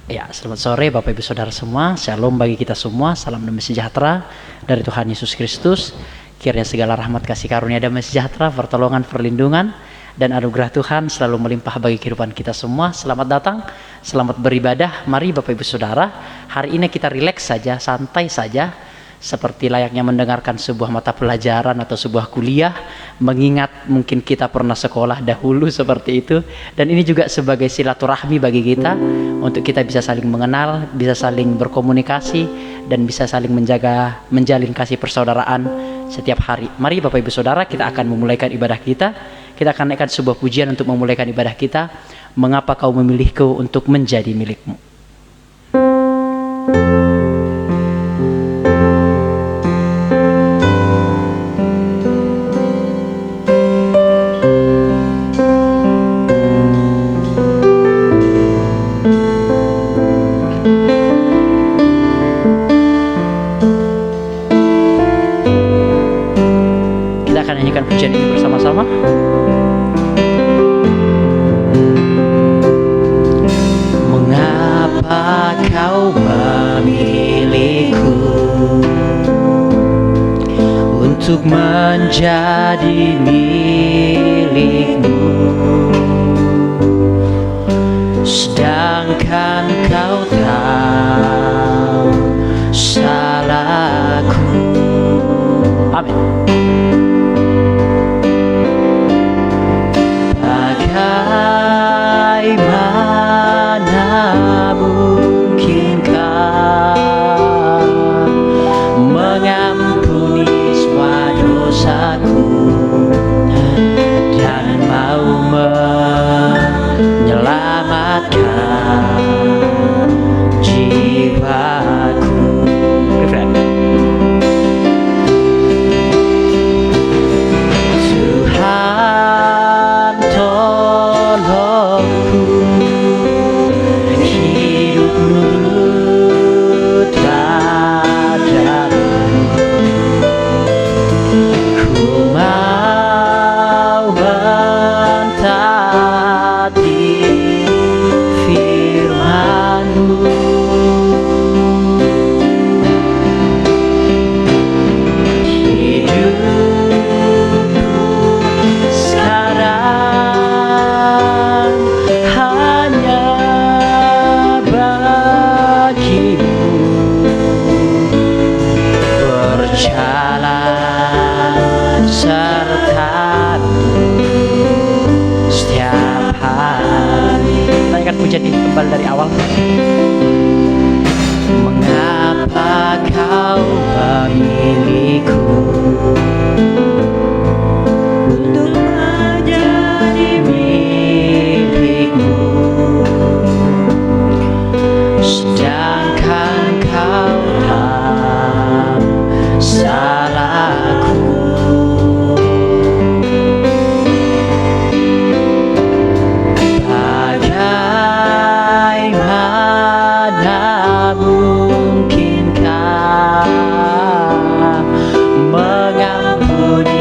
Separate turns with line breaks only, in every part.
Ya, selamat sore Bapak Ibu Saudara semua. Shalom bagi kita semua. Salam damai sejahtera dari Tuhan Yesus Kristus. Kiranya segala rahmat kasih karunia damai sejahtera, pertolongan, perlindungan, dan anugerah Tuhan selalu melimpah bagi kehidupan kita semua. Selamat datang, selamat beribadah. Mari Bapak Ibu Saudara, hari ini kita rileks saja, santai saja, seperti layaknya mendengarkan sebuah mata pelajaran atau sebuah kuliah, mengingat mungkin kita pernah sekolah dahulu seperti itu. Dan ini juga sebagai silaturahmi bagi kita, untuk kita bisa saling mengenal, bisa saling berkomunikasi, dan bisa saling menjalin kasih persaudaraan setiap hari. Mari Bapak Ibu Saudara, kita akan memulaikan ibadah kita. Kita akan naikkan sebuah pujian untuk memulaikan ibadah kita. Mengapa kau memilihku untuk menjadi milikmu? Pujian ini bersama-sama. Mengapa kau memilihku untuk menjadi milikmu, sedangkan kau tahu salahku. Amin. Bagaimana mungkinkah mengampuni semua dosaku dan mau menyelamatkan jiwaku. Tuhan tolongku hidup nurut padamu. Ku mau mentaati firman-Mu. Berjalan serta-Mu setiap hari. Kita ingat pujian ini kembali dari awal. Mengapa kau memilihku untuk menjadi milikmu, sedangkan kau tahu salahku. Bagaimana mungkinkah mengampuni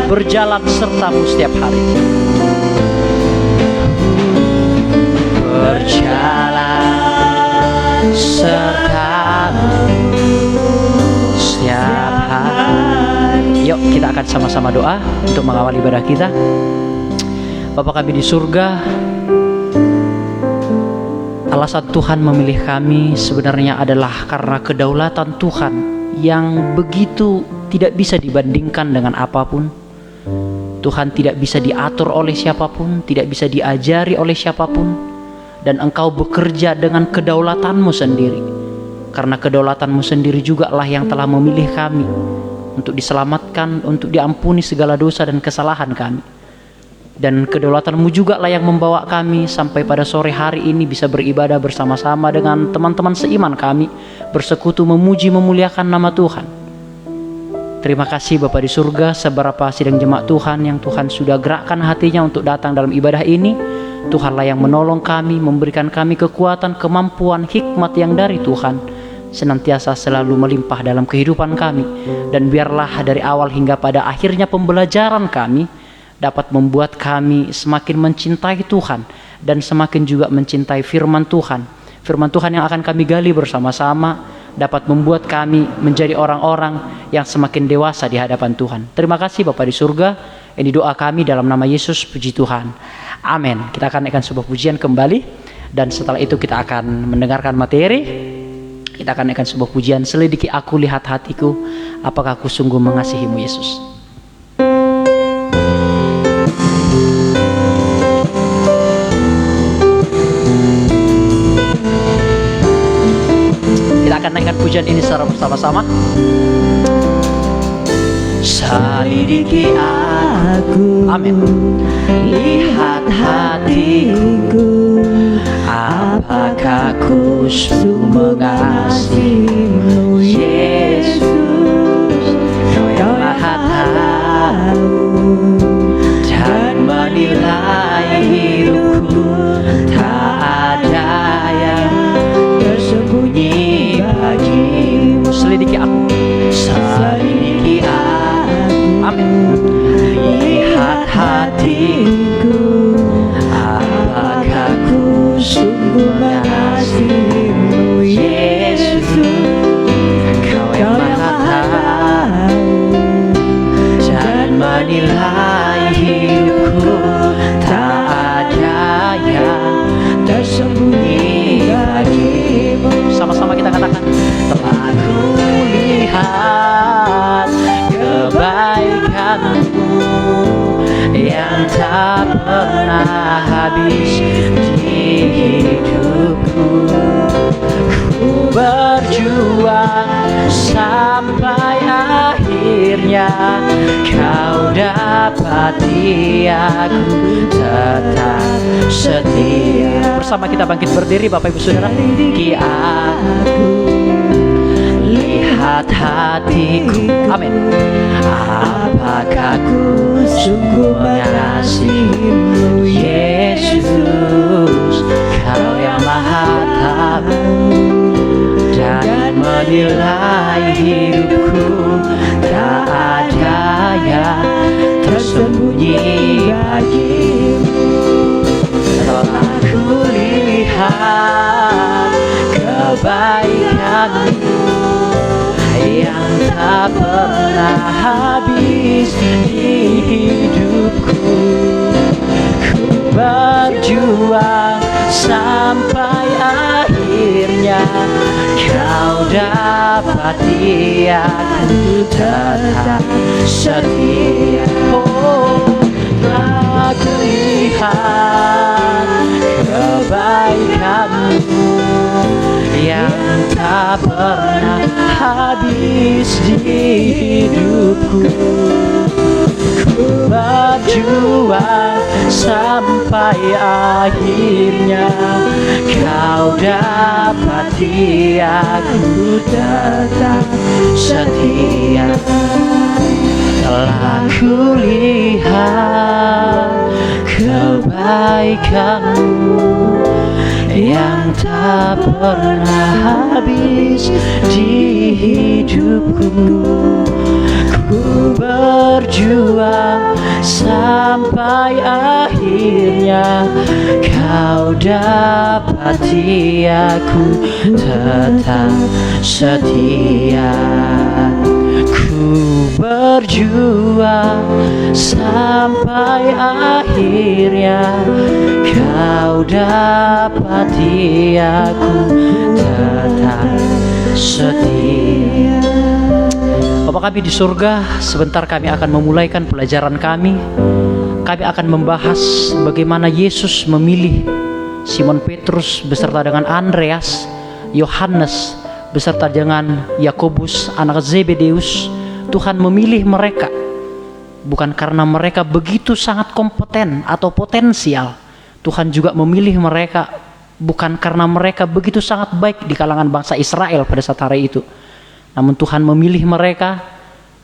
berjalan sertamu setiap hari. Berjalan sertamu setiap hari. Yuk kita akan sama-sama doa untuk mengawali ibadah kita. Bapa kami di surga, alasan Tuhan memilih kami sebenarnya adalah karena kedaulatan Tuhan yang begitu tidak bisa dibandingkan dengan apapun. Tuhan tidak bisa diatur oleh siapapun, tidak bisa diajari oleh siapapun. Dan Engkau bekerja dengan kedaulatanmu sendiri. Karena kedaulatanmu sendiri juga lah yang telah memilih kami untuk diselamatkan, untuk diampuni segala dosa dan kesalahan kami. Dan kedaulatanmu juga lah yang membawa kami sampai pada sore hari ini bisa beribadah bersama-sama dengan teman-teman seiman kami, bersekutu memuji memuliakan nama Tuhan. Terima kasih Bapa di surga, seberapa sidang jemaat Tuhan yang Tuhan sudah gerakkan hatinya untuk datang dalam ibadah ini. Tuhanlah yang menolong kami, memberikan kami kekuatan, kemampuan, hikmat yang dari Tuhan, senantiasa selalu melimpah dalam kehidupan kami. Dan biarlah dari awal hingga pada akhirnya pembelajaran kami dapat membuat kami semakin mencintai Tuhan dan semakin juga mencintai firman Tuhan. Firman Tuhan yang akan kami gali bersama-sama dapat membuat kami menjadi orang-orang yang semakin dewasa di hadapan Tuhan. Terima kasih Bapa di surga. Ini doa kami dalam nama Yesus, puji Tuhan. Amin. Kita akan naikkan sebuah pujian kembali dan setelah itu kita akan mendengarkan materi. Kita akan naikkan sebuah pujian, selidiki aku, lihat hatiku, apakah aku sungguh mengasihimu Yesus. Akan naikkan pujian ini secara bersama-sama. Selidiki aku, amin. Lihat hatiku, apakah ku sungguh mengasihimu Yesus. Kau maha tahu dan menilai hidupku, tak ada yang tersembunyi. Selidiki aku, selidiki aku, amin. Lihat hatiku, apakah ku sungguh mengasihimu Yesus. Kau yang maha tahu dan menilai hidupku, tak ada yang tersembunyi bagimu. Sama-sama kita katakan, telah kulihat kebaikanmu yang tak pernah habis di hidupku. Ku berjuang sampai akhirnya kau dapati aku tetap setia. Bersama kita bangkit berdiri Bapak Ibu Saudara. Selidiki aku, lihat hatiku, amin. Apakah ku sungguh mengasihimu Yesus. Kau yang maha tahu dan menilai hidupku, tak ada yang tersembunyi bagimu. Telah kulihat kebaikanmu yang tak pernah habis di hidupku. Ku berjuang sampai akhirnya kau dapati aku tetap setia. Oh, telah kulihat kebaikanmu yang tak pernah habis di hidupku. Ku berjuang sampai akhirnya kau dapati aku tetap setia. Telah kulihat kebaikanmu yang tak pernah habis di hidupku. Ku Ku berjuang sampai akhirnya Kau dapati aku tetap setia. Ku berjuang sampai akhirnya Kau dapati aku tetap setia. Bapa kami di surga, sebentar kami akan memulaikan pelajaran kami. Kami akan membahas bagaimana Yesus memilih Simon Petrus beserta dengan Andreas, Yohanes beserta dengan Yakobus anak Zebedeus. Tuhan memilih mereka bukan karena mereka begitu sangat kompeten atau potensial. Tuhan juga memilih mereka bukan karena mereka begitu sangat baik di kalangan bangsa Israel pada saat hari itu. Namun Tuhan memilih mereka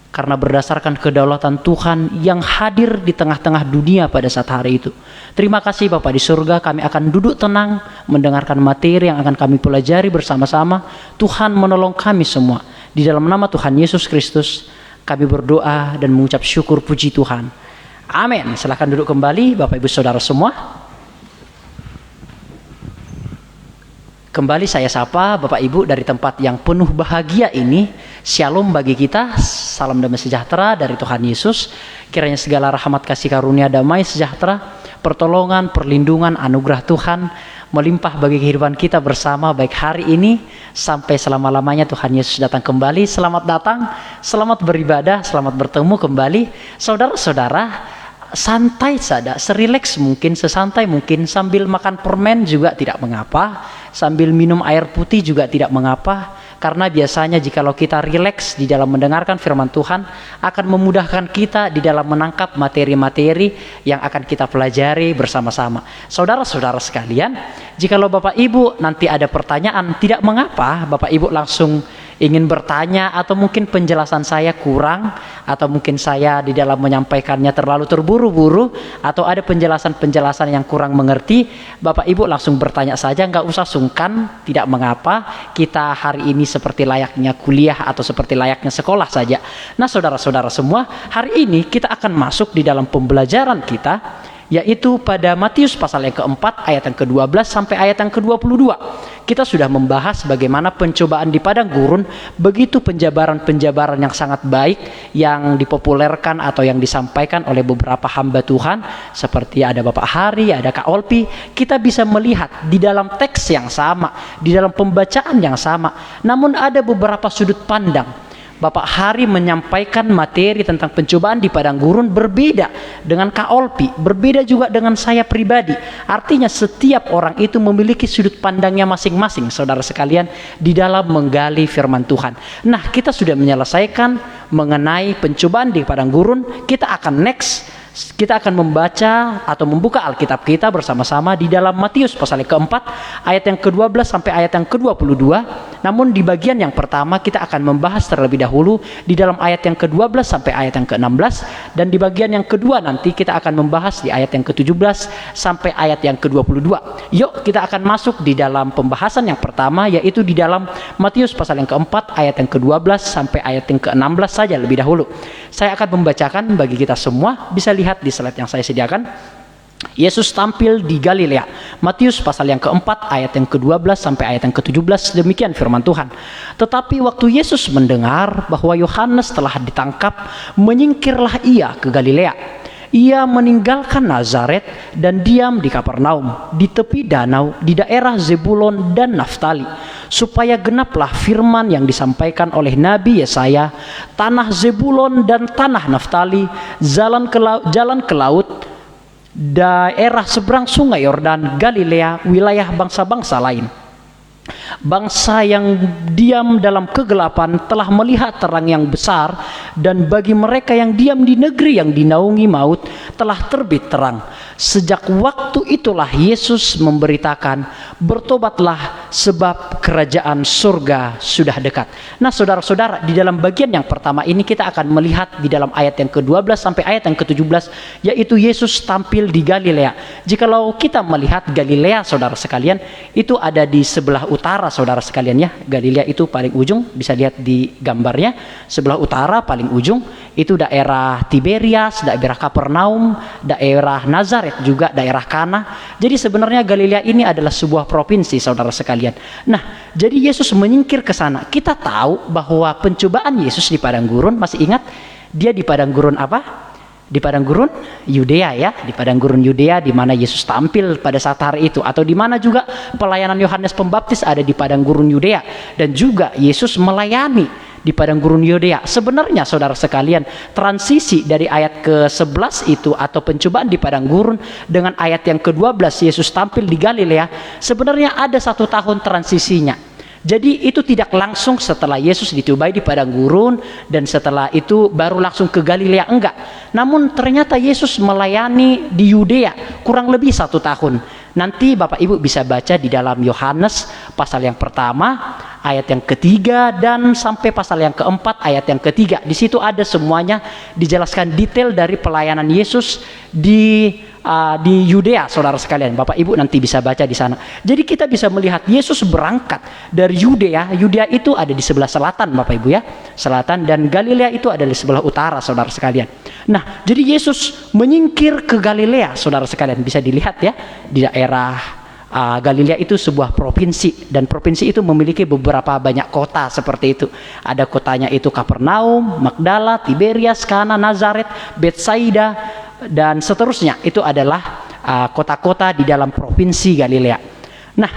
karena berdasarkan kedaulatan Tuhan yang hadir di tengah-tengah dunia pada saat hari itu. Terima kasih Bapa di surga, kami akan duduk tenang mendengarkan materi yang akan kami pelajari bersama-sama. Tuhan menolong kami semua. Di dalam nama Tuhan Yesus Kristus kami berdoa dan mengucap syukur puji Tuhan. Amin. Silakan duduk kembali Bapak Ibu Saudara semua. Kembali saya sapa Bapak Ibu dari tempat yang penuh bahagia ini. Shalom bagi kita, salam damai sejahtera dari Tuhan Yesus. Kiranya segala rahmat kasih karunia damai sejahtera, pertolongan, perlindungan, anugerah Tuhan melimpah bagi kehidupan kita bersama baik hari ini sampai selama-lamanya Tuhan Yesus datang kembali. Selamat datang, selamat beribadah, selamat bertemu kembali. Saudara-saudara, santai saja, serileks mungkin, sesantai mungkin, sambil makan permen juga tidak mengapa, sambil minum air putih juga tidak mengapa, karena biasanya jikalau kita rileks di dalam mendengarkan firman Tuhan akan memudahkan kita di dalam menangkap materi-materi yang akan kita pelajari bersama-sama. Saudara-saudara sekalian, jikalau Bapak Ibu nanti ada pertanyaan, tidak mengapa, Bapak Ibu langsung ingin bertanya atau mungkin penjelasan saya kurang atau mungkin saya di dalam menyampaikannya terlalu terburu-buru atau ada penjelasan-penjelasan yang kurang mengerti, Bapak Ibu langsung bertanya saja, nggak usah sungkan, tidak mengapa. Kita hari ini seperti layaknya kuliah atau seperti layaknya sekolah saja. Nah saudara-saudara semua, hari ini kita akan masuk di dalam pembelajaran kita, yaitu pada Matius pasal yang keempat ayat yang ke-12 sampai ayat yang ke-22. Kita sudah membahas bagaimana pencobaan di padang gurun, begitu penjabaran-penjabaran yang sangat baik yang dipopulerkan atau yang disampaikan oleh beberapa hamba Tuhan seperti ada Bapak Hari, ada Kak Olpi. Kita bisa melihat di dalam teks yang sama, di dalam pembacaan yang sama, namun ada beberapa sudut pandang. Bapak Hari menyampaikan materi tentang pencobaan di padang gurun berbeda dengan Kak Olpi, berbeda juga dengan saya pribadi. Artinya setiap orang itu memiliki sudut pandangnya masing-masing, saudara sekalian, di dalam menggali firman Tuhan. Nah, kita sudah menyelesaikan mengenai pencobaan di padang gurun. Kita akan kita akan membaca atau membuka Alkitab kita bersama-sama di dalam Matius pasal yang keempat ayat yang ke-12 sampai ayat yang ke-22. Namun di bagian yang pertama kita akan membahas terlebih dahulu di dalam ayat yang ke-12 sampai ayat yang ke-16, dan di bagian yang kedua nanti kita akan membahas di ayat yang ke-17 sampai ayat yang ke-22. Yuk kita akan masuk di dalam pembahasan yang pertama, yaitu di dalam Matius pasal yang keempat ayat yang ke-12 sampai ayat yang ke-16 saja lebih dahulu. Saya akan membacakan bagi kita semua, bisa lihat di slide yang saya sediakan. Yesus tampil di Galilea. Matius pasal yang keempat ayat yang ke-12 sampai ayat yang ke-17, demikian firman Tuhan. Tetapi waktu Yesus mendengar bahwa Yohanes telah ditangkap, menyingkirlah ia ke Galilea. Ia meninggalkan Nazaret dan diam di Kapernaum, di tepi danau, di daerah Zebulon dan Naftali, supaya genaplah firman yang disampaikan oleh Nabi Yesaya, tanah Zebulon dan tanah Naftali, jalan ke laut, daerah seberang sungai Yordan, Galilea, wilayah bangsa-bangsa lain. Bangsa yang diam dalam kegelapan telah melihat terang yang besar, dan bagi mereka yang diam di negeri yang dinaungi maut telah terbit terang. Sejak waktu itulah Yesus memberitakan, bertobatlah sebab kerajaan surga sudah dekat. Nah saudara-saudara, di dalam bagian yang pertama ini kita akan melihat di dalam ayat yang ke-12 sampai ayat yang ke-17, yaitu Yesus tampil di Galilea. Jikalau kita melihat Galilea, saudara sekalian, itu ada di sebelah utara utara saudara sekalian ya. Galilea itu paling ujung, bisa lihat di gambarnya. Sebelah utara paling ujung itu daerah Tiberias, daerah Kapernaum, daerah Nazaret, juga daerah Kana. Jadi sebenarnya Galilea ini adalah sebuah provinsi saudara sekalian. Nah, jadi Yesus menyingkir ke sana. Kita tahu bahwa pencobaan Yesus di padang gurun, masih ingat dia di padang gurun apa? Di padang gurun Yudea ya, di padang gurun Yudea di mana Yesus tampil pada saat hari itu, atau di mana juga pelayanan Yohanes Pembaptis ada di padang gurun Yudea, dan juga Yesus melayani di padang gurun Yudea. Sebenarnya saudara sekalian, transisi dari ayat ke-11 itu atau pencobaan di padang gurun dengan ayat yang ke-12 Yesus tampil di Galilea, sebenarnya ada 1 tahun transisinya. Jadi itu tidak langsung setelah Yesus ditubai di padang gurun dan setelah itu baru langsung ke Galilea, enggak. Namun ternyata Yesus melayani di Yudea kurang lebih 1 tahun. Nanti Bapak Ibu bisa baca di dalam Yohanes pasal yang pertama ayat yang ketiga dan sampai pasal yang keempat ayat yang ketiga. Di situ ada semuanya dijelaskan detail dari pelayanan Yesus di Yudea saudara sekalian. Bapak Ibu nanti bisa baca di sana. Jadi kita bisa melihat Yesus berangkat dari Yudea. Yudea itu ada di sebelah selatan Bapak Ibu ya, selatan, dan Galilea itu ada di sebelah utara saudara sekalian. Nah, jadi Yesus menyingkir ke Galilea saudara sekalian. Bisa dilihat ya, di daerah Galilea itu sebuah provinsi, dan provinsi itu memiliki beberapa banyak kota seperti itu. Ada kotanya itu Kapernaum, Magdala, Tiberias, Kana, Nazaret, Betsaida, dan seterusnya. Itu adalah kota-kota di dalam provinsi Galilea. Nah,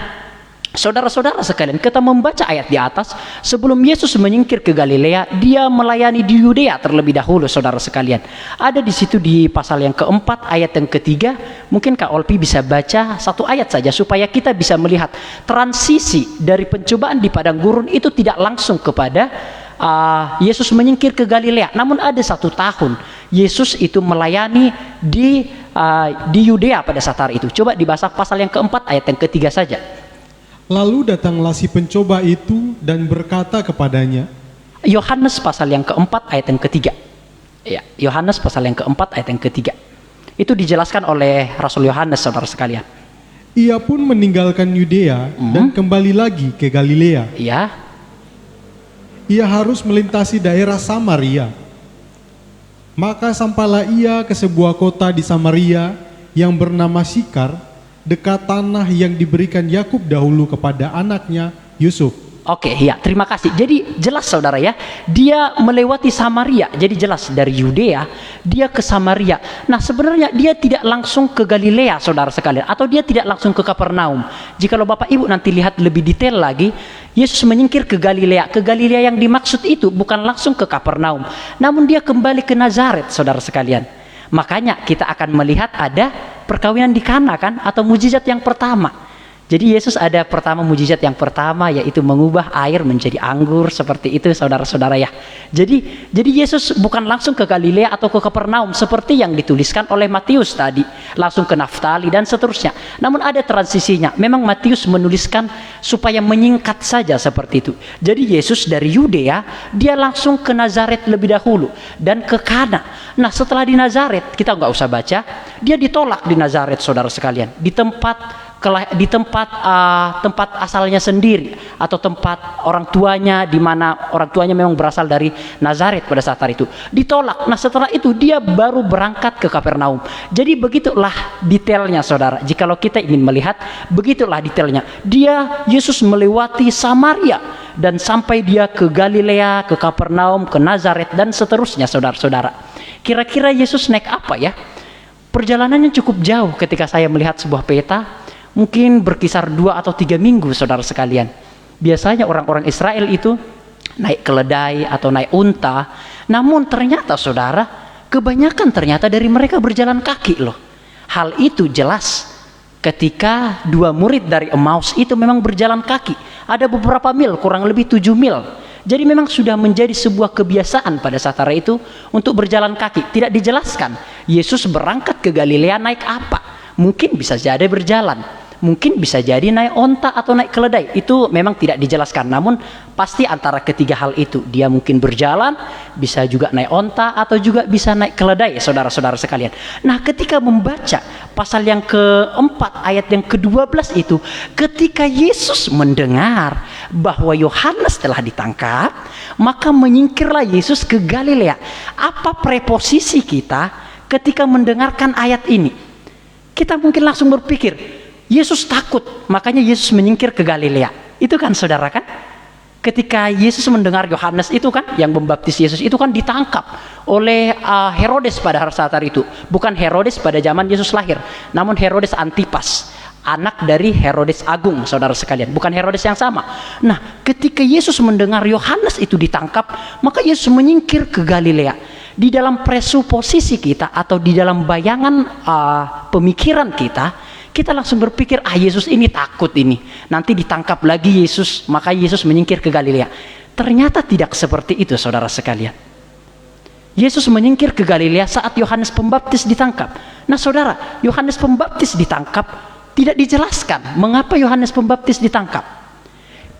saudara-saudara sekalian, kita membaca ayat di atas, sebelum Yesus menyingkir ke Galilea, dia melayani di Yudea terlebih dahulu saudara sekalian. Ada di situ di pasal yang keempat ayat yang ketiga. Mungkin Kak Olpi bisa baca 1 ayat saja supaya kita bisa melihat transisi dari pencobaan di padang gurun itu tidak langsung kepada Yesus menyingkir ke Galilea, namun ada 1 tahun Yesus itu melayani di Yudea pada saat hari itu. Coba dibaca pasal yang keempat ayat yang ketiga saja.
Lalu datanglah si pencoba itu dan berkata kepadanya.
Yohanes pasal yang keempat ayat yang ketiga. Ya, Yohanes pasal yang keempat ayat yang ketiga. Itu dijelaskan oleh Rasul Yohanes saudara sekalian.
Ia pun meninggalkan Yudea dan kembali lagi ke Galilea.
Ya.
Ia harus melintasi daerah Samaria. Maka sampailah ia ke sebuah kota di Samaria yang bernama Sikar, dekat tanah yang diberikan Yakub dahulu kepada anaknya Yusuf.
Oke, ya, terima kasih. Jadi jelas saudara ya, dia melewati Samaria. Jadi jelas dari Yudea dia ke Samaria. Nah, sebenarnya dia tidak langsung ke Galilea saudara sekalian, atau dia tidak langsung ke Kapernaum. Jikalau Bapak Ibu nanti lihat lebih detail lagi, Yesus menyingkir ke Galilea. Ke Galilea yang dimaksud itu bukan langsung ke Kapernaum, namun dia kembali ke Nazaret saudara sekalian. Makanya kita akan melihat ada perkawinan di Kana kan, atau mujizat yang pertama. Jadi Yesus ada pertama, mujizat yang pertama yaitu mengubah air menjadi anggur, seperti itu saudara-saudara ya. Jadi Yesus bukan langsung ke Galilea atau ke Kapernaum seperti yang dituliskan oleh Matius tadi, langsung ke Naftali dan seterusnya. Namun ada transisinya. Memang Matius menuliskan supaya menyingkat saja seperti itu. Jadi Yesus dari Yudea dia langsung ke Nazaret lebih dahulu dan ke Kana. Nah, setelah di Nazaret kita nggak usah baca, dia ditolak di Nazaret saudara sekalian, di tempat asalnya sendiri, atau tempat orang tuanya, di mana orang tuanya memang berasal dari Nazaret pada saat hari itu, ditolak. Nah, setelah itu dia baru berangkat ke Kapernaum. Jadi begitulah detailnya saudara. Jikalau kita ingin melihat, begitulah detailnya. Yesus melewati Samaria dan sampai dia ke Galilea, ke Kapernaum, ke Nazaret dan seterusnya saudara-saudara. Kira-kira Yesus naik apa ya? Perjalanannya cukup jauh. Ketika saya melihat sebuah peta, mungkin berkisar 2 atau 3 minggu saudara sekalian. Biasanya orang-orang Israel itu naik keledai atau naik unta. Namun ternyata saudara, kebanyakan ternyata dari mereka berjalan kaki loh. Hal itu jelas ketika 2 murid dari Emmaus itu memang berjalan kaki. Ada beberapa mil, kurang lebih 7 mil. Jadi memang sudah menjadi sebuah kebiasaan pada saat hari itu untuk berjalan kaki. Tidak dijelaskan Yesus berangkat ke Galilea naik apa. Mungkin bisa jadi berjalan. Mungkin bisa jadi naik onta atau naik keledai. Itu memang tidak dijelaskan. Namun pasti antara ketiga hal itu. Dia mungkin berjalan, bisa juga naik onta, atau juga bisa naik keledai, saudara-saudara sekalian. Nah, ketika membaca pasal yang keempat, ayat yang ke-12 itu, ketika Yesus mendengar bahwa Yohanes telah ditangkap, maka menyingkirlah Yesus ke Galilea. Apa preposisi kita ketika mendengarkan ayat ini? Kita mungkin langsung berpikir, Yesus takut, makanya Yesus menyingkir ke Galilea. Itu kan saudara kan? Ketika Yesus mendengar Yohanes itu kan, yang membaptis Yesus itu kan ditangkap oleh Herodes pada saat itu. Bukan Herodes pada zaman Yesus lahir, namun Herodes Antipas, anak dari Herodes Agung, saudara sekalian. Bukan Herodes yang sama. Nah, ketika Yesus mendengar Yohanes itu ditangkap, maka Yesus menyingkir ke Galilea. Di dalam presuposisi kita atau di dalam bayangan pemikiran kita langsung berpikir, Yesus ini takut ini, nanti ditangkap lagi Yesus, maka Yesus menyingkir ke Galilea. Ternyata tidak seperti itu, saudara sekalian. Yesus menyingkir ke Galilea saat Yohanes Pembaptis ditangkap. Nah, saudara, Yohanes Pembaptis ditangkap, tidak dijelaskan mengapa Yohanes Pembaptis ditangkap.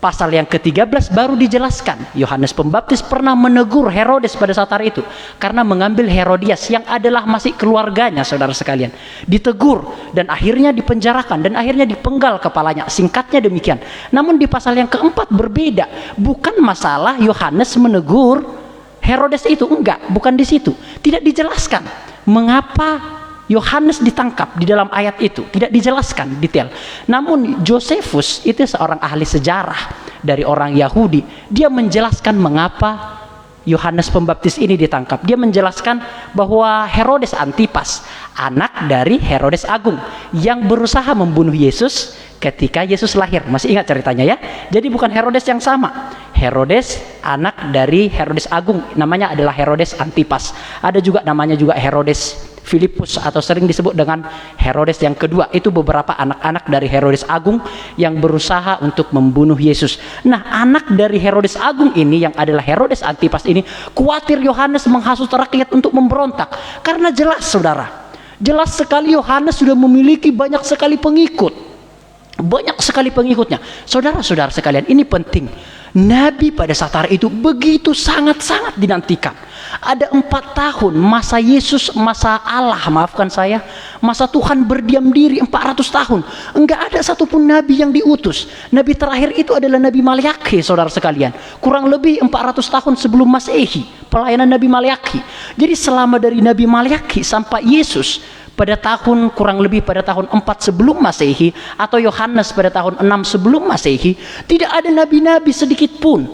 Pasal yang ke-13 baru dijelaskan, Yohanes Pembaptis pernah menegur Herodes pada saat itu karena mengambil Herodias yang adalah masih keluarganya, saudara sekalian. Ditegur dan akhirnya dipenjarakan dan akhirnya dipenggal kepalanya. Singkatnya demikian. Namun di pasal yang keempat berbeda. Bukan masalah Yohanes menegur Herodes itu, enggak, bukan di situ. Tidak dijelaskan mengapa Yohanes ditangkap di dalam ayat itu, tidak dijelaskan detail. Namun Josephus itu seorang ahli sejarah dari orang Yahudi. Dia menjelaskan mengapa Yohanes Pembaptis ini ditangkap. Dia menjelaskan bahwa Herodes Antipas, anak dari Herodes Agung, yang berusaha membunuh Yesus ketika Yesus lahir. Masih ingat ceritanya ya? Jadi bukan Herodes yang sama. Herodes anak dari Herodes Agung, namanya adalah Herodes Antipas. Ada juga namanya juga Herodes Filipus atau sering disebut dengan Herodes yang kedua. Itu beberapa anak-anak dari Herodes Agung yang berusaha untuk membunuh Yesus. Nah, anak dari Herodes Agung ini yang adalah Herodes Antipas ini khawatir Yohanes menghasut rakyat untuk memberontak. Karena jelas, saudara, jelas sekali Yohanes sudah memiliki banyak sekali pengikut. Banyak sekali pengikutnya. Saudara-saudara sekalian, ini penting. Nabi pada saat itu begitu sangat-sangat dinantikan. Ada 4 tahun masa Yesus, masa Allah, maafkan saya, masa Tuhan berdiam diri 400 tahun. Enggak ada satupun Nabi yang diutus. Nabi terakhir itu adalah Nabi Maliaki, saudara sekalian. Kurang lebih 400 tahun sebelum Masehi, pelayanan Nabi Maliaki. Jadi selama dari Nabi Maliaki sampai Yesus, pada tahun kurang lebih pada tahun 4 sebelum Masehi, atau Yohanes pada tahun 6 sebelum Masehi, tidak ada nabi-nabi sedikit pun.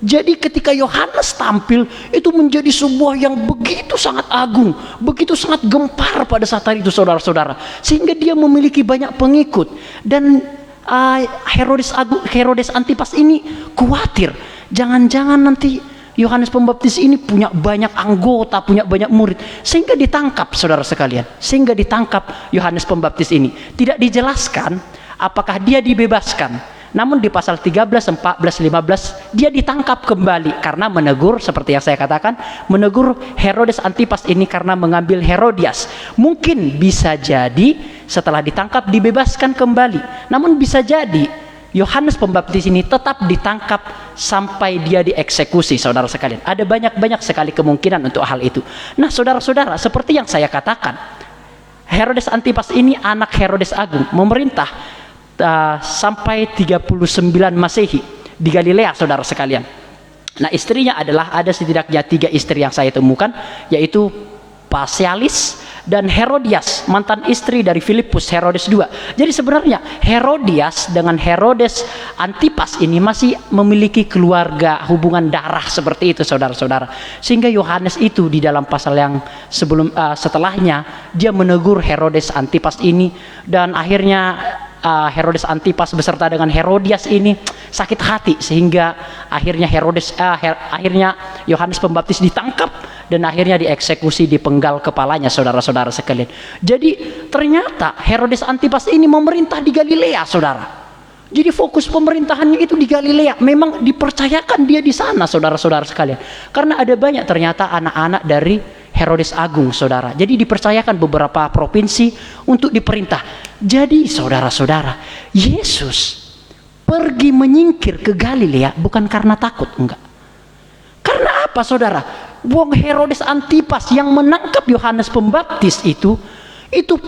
Jadi ketika Yohanes tampil, itu menjadi sebuah yang begitu sangat agung, begitu sangat gempar pada saat itu, saudara-saudara, sehingga dia memiliki banyak pengikut. Dan Herodes Antipas ini khawatir, jangan-jangan nanti Yohanes Pembaptis ini punya banyak anggota, punya banyak murid, sehingga ditangkap, saudara sekalian. Sehingga ditangkap Yohanes Pembaptis ini. Tidak dijelaskan apakah dia dibebaskan. Namun di pasal 13, 14, 15 dia ditangkap kembali karena menegur, seperti yang saya katakan, menegur Herodes Antipas ini karena mengambil Herodias. Mungkin bisa jadi setelah ditangkap dibebaskan kembali. Namun bisa jadi Yohanes Pembaptis ini tetap ditangkap sampai dia dieksekusi, saudara sekalian. Ada banyak sekali kemungkinan untuk hal itu. Nah, saudara-saudara, seperti yang saya katakan, Herodes Antipas ini anak Herodes Agung, memerintah sampai 39 Masehi di Galilea, saudara sekalian. Nah, istrinya adalah, ada setidaknya 3 istri yang saya temukan, yaitu Pasialis dan Herodias, mantan istri dari Filipus, Herodes II. Jadi sebenarnya Herodias dengan Herodes Antipas ini masih memiliki keluarga, hubungan darah seperti itu, saudara-saudara. Sehingga Yohanes itu di dalam pasal yang setelahnya, dia menegur Herodes Antipas ini, dan akhirnya Herodes Antipas beserta dengan Herodias ini sakit hati, sehingga akhirnya Yohanes Pembaptis ditangkap dan akhirnya dieksekusi, dipenggal kepalanya, saudara-saudara sekalian. Jadi ternyata Herodes Antipas ini memerintah di Galilea, saudara. Jadi fokus pemerintahannya itu di Galilea. Memang dipercayakan dia di sana, saudara-saudara sekalian. Karena ada banyak ternyata anak-anak dari Herodes Agung, saudara. Jadi dipercayakan beberapa provinsi untuk diperintah. Jadi saudara-saudara, Yesus pergi menyingkir ke Galilea bukan karena takut, enggak. Karena apa, saudara? Wong Herodes Antipas yang menangkap Yohanes Pembaptis itu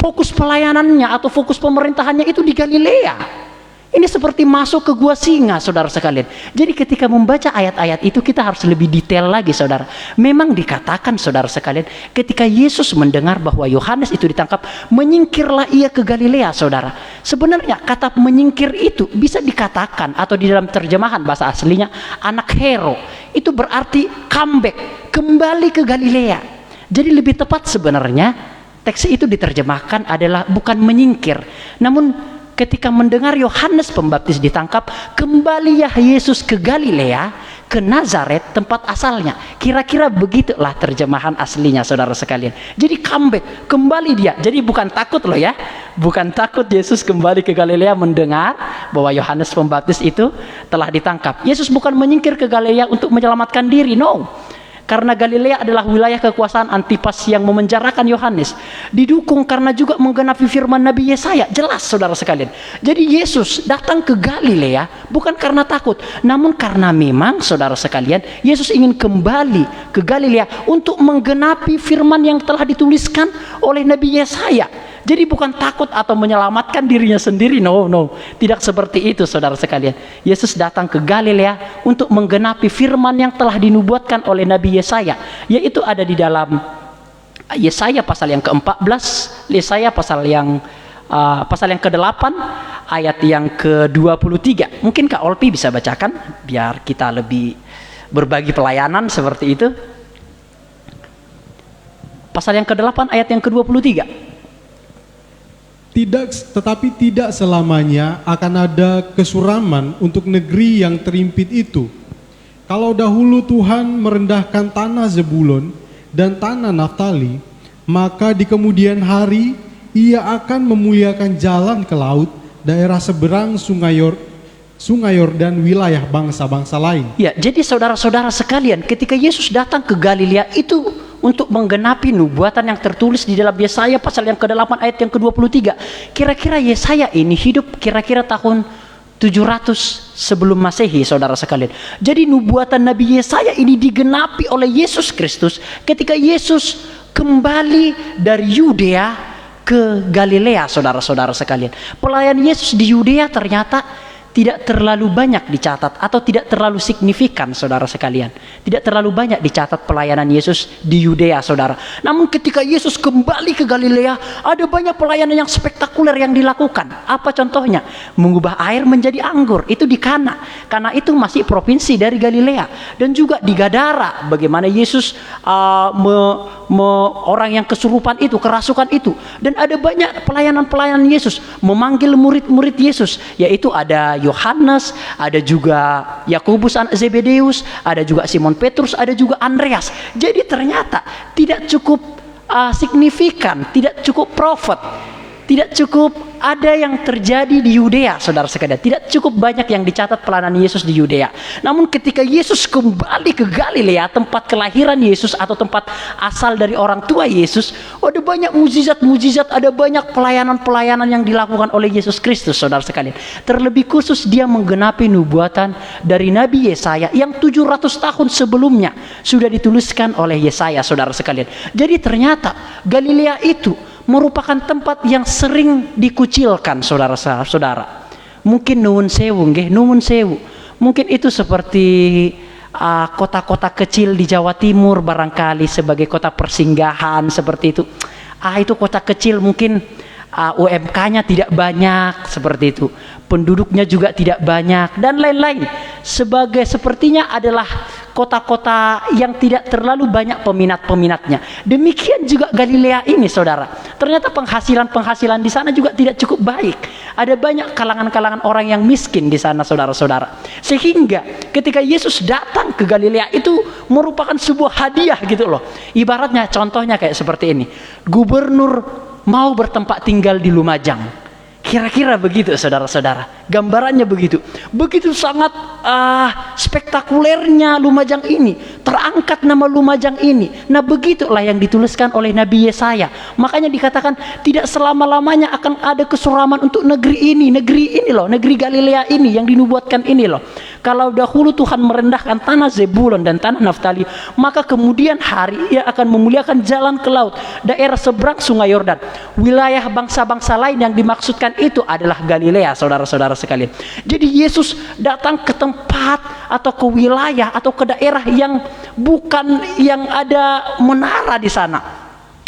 fokus pelayanannya atau fokus pemerintahannya itu di Galilea. Ini seperti masuk ke gua singa, saudara sekalian. Jadi ketika membaca ayat-ayat itu kita harus lebih detail lagi, saudara. Memang dikatakan, saudara sekalian, ketika Yesus mendengar bahwa Yohanes itu ditangkap, menyingkirlah ia ke Galilea, saudara. Sebenarnya kata menyingkir itu bisa dikatakan atau di dalam terjemahan bahasa aslinya anak hero. Itu berarti comeback, kembali ke Galilea. Jadi lebih tepat sebenarnya teks itu diterjemahkan adalah bukan menyingkir, namun ketika mendengar Yohanes Pembaptis ditangkap, kembalilah Yesus ke Galilea, ke Nazaret tempat asalnya. Kira-kira begitulah terjemahan aslinya, saudara sekalian. Jadi comeback, kembali dia. Jadi bukan takut loh ya. Bukan takut Yesus kembali ke Galilea mendengar bahwa Yohanes Pembaptis itu telah ditangkap. Yesus bukan menyingkir ke Galilea untuk menyelamatkan diri, no. Karena Galilea adalah wilayah kekuasaan Antipas yang memenjarakan Yohanes. Didukung karena juga menggenapi firman Nabi Yesaya. Jelas, saudara sekalian. Jadi Yesus datang ke Galilea bukan karena takut, namun karena memang, saudara sekalian, Yesus ingin kembali ke Galilea untuk menggenapi firman yang telah dituliskan oleh Nabi Yesaya. Jadi bukan takut atau menyelamatkan dirinya sendiri, no. Tidak seperti itu, saudara sekalian. Yesus datang ke Galilea untuk menggenapi firman yang telah dinubuatkan oleh Nabi Yesaya, yaitu ada di dalam Yesaya pasal yang ke-14, Yesaya pasal yang ke-8, ayat yang ke-23. Mungkin Kak Olpi bisa bacakan biar kita lebih berbagi pelayanan seperti itu. Pasal yang ke-8 ayat yang ke-23.
Tetapi tidak selamanya akan ada kesuraman untuk negeri yang terimpit itu. Kalau dahulu Tuhan merendahkan tanah Zebulon dan tanah Naftali, maka di kemudian hari ia akan memuliakan jalan ke laut, daerah seberang Sungai Yordan, wilayah bangsa-bangsa lain.
Ya, jadi saudara-saudara sekalian, ketika Yesus datang ke Galilea itu untuk menggenapi nubuatan yang tertulis di dalam Yesaya pasal yang ke-8 ayat yang ke-23. Kira-kira Yesaya ini hidup kira-kira tahun 700 sebelum Masehi, saudara sekalian. Jadi nubuatan Nabi Yesaya ini digenapi oleh Yesus Kristus ketika Yesus kembali dari Yudea ke Galilea, saudara-saudara sekalian. Pelayan Yesus di Yudea ternyata tidak terlalu banyak dicatat atau tidak terlalu signifikan, saudara sekalian. Tidak terlalu banyak dicatat pelayanan Yesus di Yudea, saudara. Namun ketika Yesus kembali ke Galilea, ada banyak pelayanan yang spektakuler yang dilakukan. Apa contohnya? Mengubah air menjadi anggur. Itu di Kana. Kana itu masih provinsi dari Galilea. Dan juga di Gadara, bagaimana Yesus orang yang kesurupan itu, kerasukan itu. Dan ada banyak pelayanan-pelayanan Yesus, memanggil murid-murid Yesus, yaitu ada Yohanes, ada juga Yakobus anak Zebedeus, ada juga Simon Petrus, ada juga Andreas. Jadi ternyata tidak cukup signifikan, tidak cukup profit, tidak cukup ada yang terjadi di Yudea, saudara sekalian. Tidak cukup banyak yang dicatat pelayanan Yesus di Yudea. Namun ketika Yesus kembali ke Galilea, tempat kelahiran Yesus atau tempat asal dari orang tua Yesus, ada banyak mujizat-mujizat, ada banyak pelayanan-pelayanan yang dilakukan oleh Yesus Kristus, saudara sekalian. Terlebih khusus dia menggenapi nubuatan dari Nabi Yesaya yang 700 tahun sebelumnya sudah dituliskan oleh Yesaya, saudara sekalian. Jadi ternyata Galilea itu merupakan tempat yang sering dikucilkan, saudara-saudara. Mungkin nuwun sewu, mungkin itu seperti kota-kota kecil di Jawa Timur barangkali sebagai kota persinggahan seperti itu. Itu kota kecil mungkin UMK-nya tidak banyak seperti itu, penduduknya juga tidak banyak dan lain-lain. Sepertinya adalah kota-kota yang tidak terlalu banyak peminat-peminatnya. Demikian juga Galilea ini, saudara. Ternyata penghasilan di sana juga tidak cukup baik. Ada banyak kalangan-kalangan orang yang miskin di sana, saudara-saudara. Sehingga ketika Yesus datang ke Galilea itu merupakan sebuah hadiah gitu loh. Ibaratnya contohnya kayak seperti ini. Gubernur mau bertempat tinggal di Lumajang. Kira-kira begitu saudara-saudara. Gambarannya begitu. Begitu sangat spektakulernya Lumajang ini. Terangkat nama Lumajang ini. Nah begitulah yang dituliskan oleh Nabi Yesaya. Makanya dikatakan tidak selama-lamanya akan ada kesuraman untuk negeri ini loh. Negeri Galilea ini yang dinubuatkan ini loh. Kalau dahulu Tuhan merendahkan tanah Zebulon dan tanah Naftali, maka kemudian hari Ia akan memuliakan jalan ke laut, daerah seberang sungai Yordan. Wilayah bangsa-bangsa lain yang dimaksudkan itu adalah Galilea, saudara-saudara sekalian. Jadi Yesus datang ke tempat atau ke wilayah atau ke daerah yang bukan yang ada menara di sana.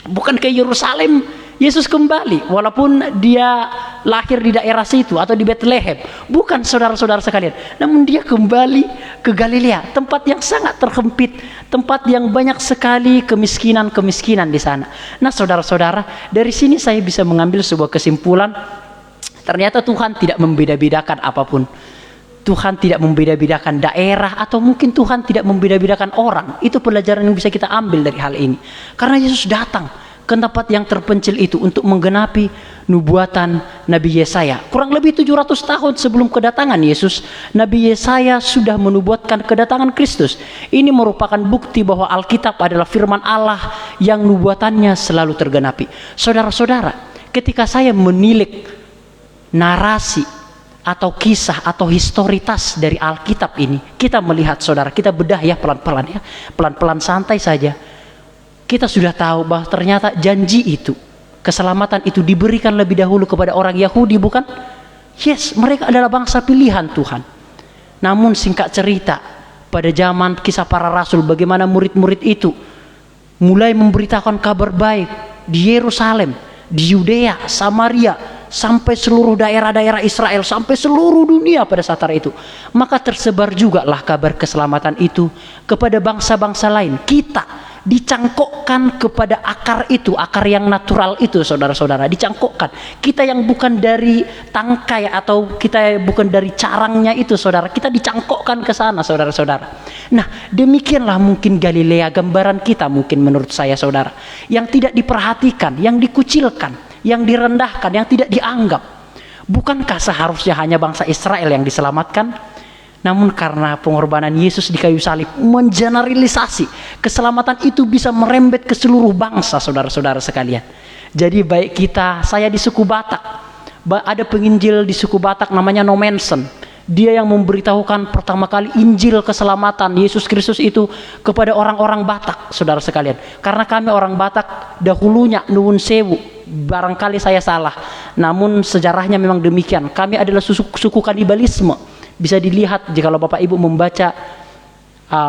Bukan ke Yerusalem Yesus kembali, walaupun dia lahir di daerah situ atau di Bethlehem. Bukan saudara-saudara sekalian, namun dia kembali ke Galilea, tempat yang sangat terhimpit, tempat yang banyak sekali kemiskinan di sana. Nah saudara-saudara, dari sini saya bisa mengambil sebuah kesimpulan. Ternyata Tuhan tidak membeda-bedakan apapun. Tuhan tidak membeda-bedakan daerah, atau mungkin Tuhan tidak membeda-bedakan orang. Itu pelajaran yang bisa kita ambil dari hal ini. Karena Yesus datang ke tempat yang terpencil itu untuk menggenapi nubuatan Nabi Yesaya. Kurang lebih 700 tahun sebelum kedatangan Yesus, Nabi Yesaya sudah menubuatkan kedatangan Kristus. Ini merupakan bukti bahwa Alkitab adalah firman Allah yang nubuatannya selalu tergenapi. Saudara-saudara, ketika saya menilik narasi atau kisah atau historitas dari Alkitab ini, kita melihat saudara, kita bedah ya pelan-pelan ya, pelan-pelan santai saja. Kita sudah tahu bahwa ternyata janji itu, keselamatan itu diberikan lebih dahulu kepada orang Yahudi, bukan? Yes, mereka adalah bangsa pilihan Tuhan. Namun singkat cerita, pada zaman kisah para rasul, bagaimana murid-murid itu mulai memberitakan kabar baik di Yerusalem, di Yudea, Samaria, sampai seluruh daerah-daerah Israel, sampai seluruh dunia pada saat itu. Maka tersebar juga lah kabar keselamatan itu kepada bangsa-bangsa lain. Kita dicangkokkan kepada akar itu, akar yang natural itu, saudara-saudara, dicangkokkan. Kita yang bukan dari tangkai atau kita bukan dari carangnya itu, saudara, kita dicangkokkan ke sana, saudara-saudara. Nah, demikianlah mungkin Galilea, gambaran kita mungkin menurut saya, saudara, yang tidak diperhatikan, yang dikucilkan, yang direndahkan, yang tidak dianggap. Bukankah seharusnya hanya bangsa Israel yang diselamatkan? Namun karena pengorbanan Yesus di kayu salib mengeneralisasi, keselamatan itu bisa merembet ke seluruh bangsa, saudara-saudara sekalian. Jadi baik kita, saya di suku Batak, ada penginjil di suku Batak namanya Nomensen. Dia yang memberitahukan pertama kali Injil keselamatan Yesus Kristus itu kepada orang-orang Batak, saudara sekalian. Karena kami orang Batak dahulunya Nuwun Sewu, barangkali saya salah, namun sejarahnya memang demikian. Kami adalah suku kanibalisme. Bisa dilihat jikalau Bapak Ibu membaca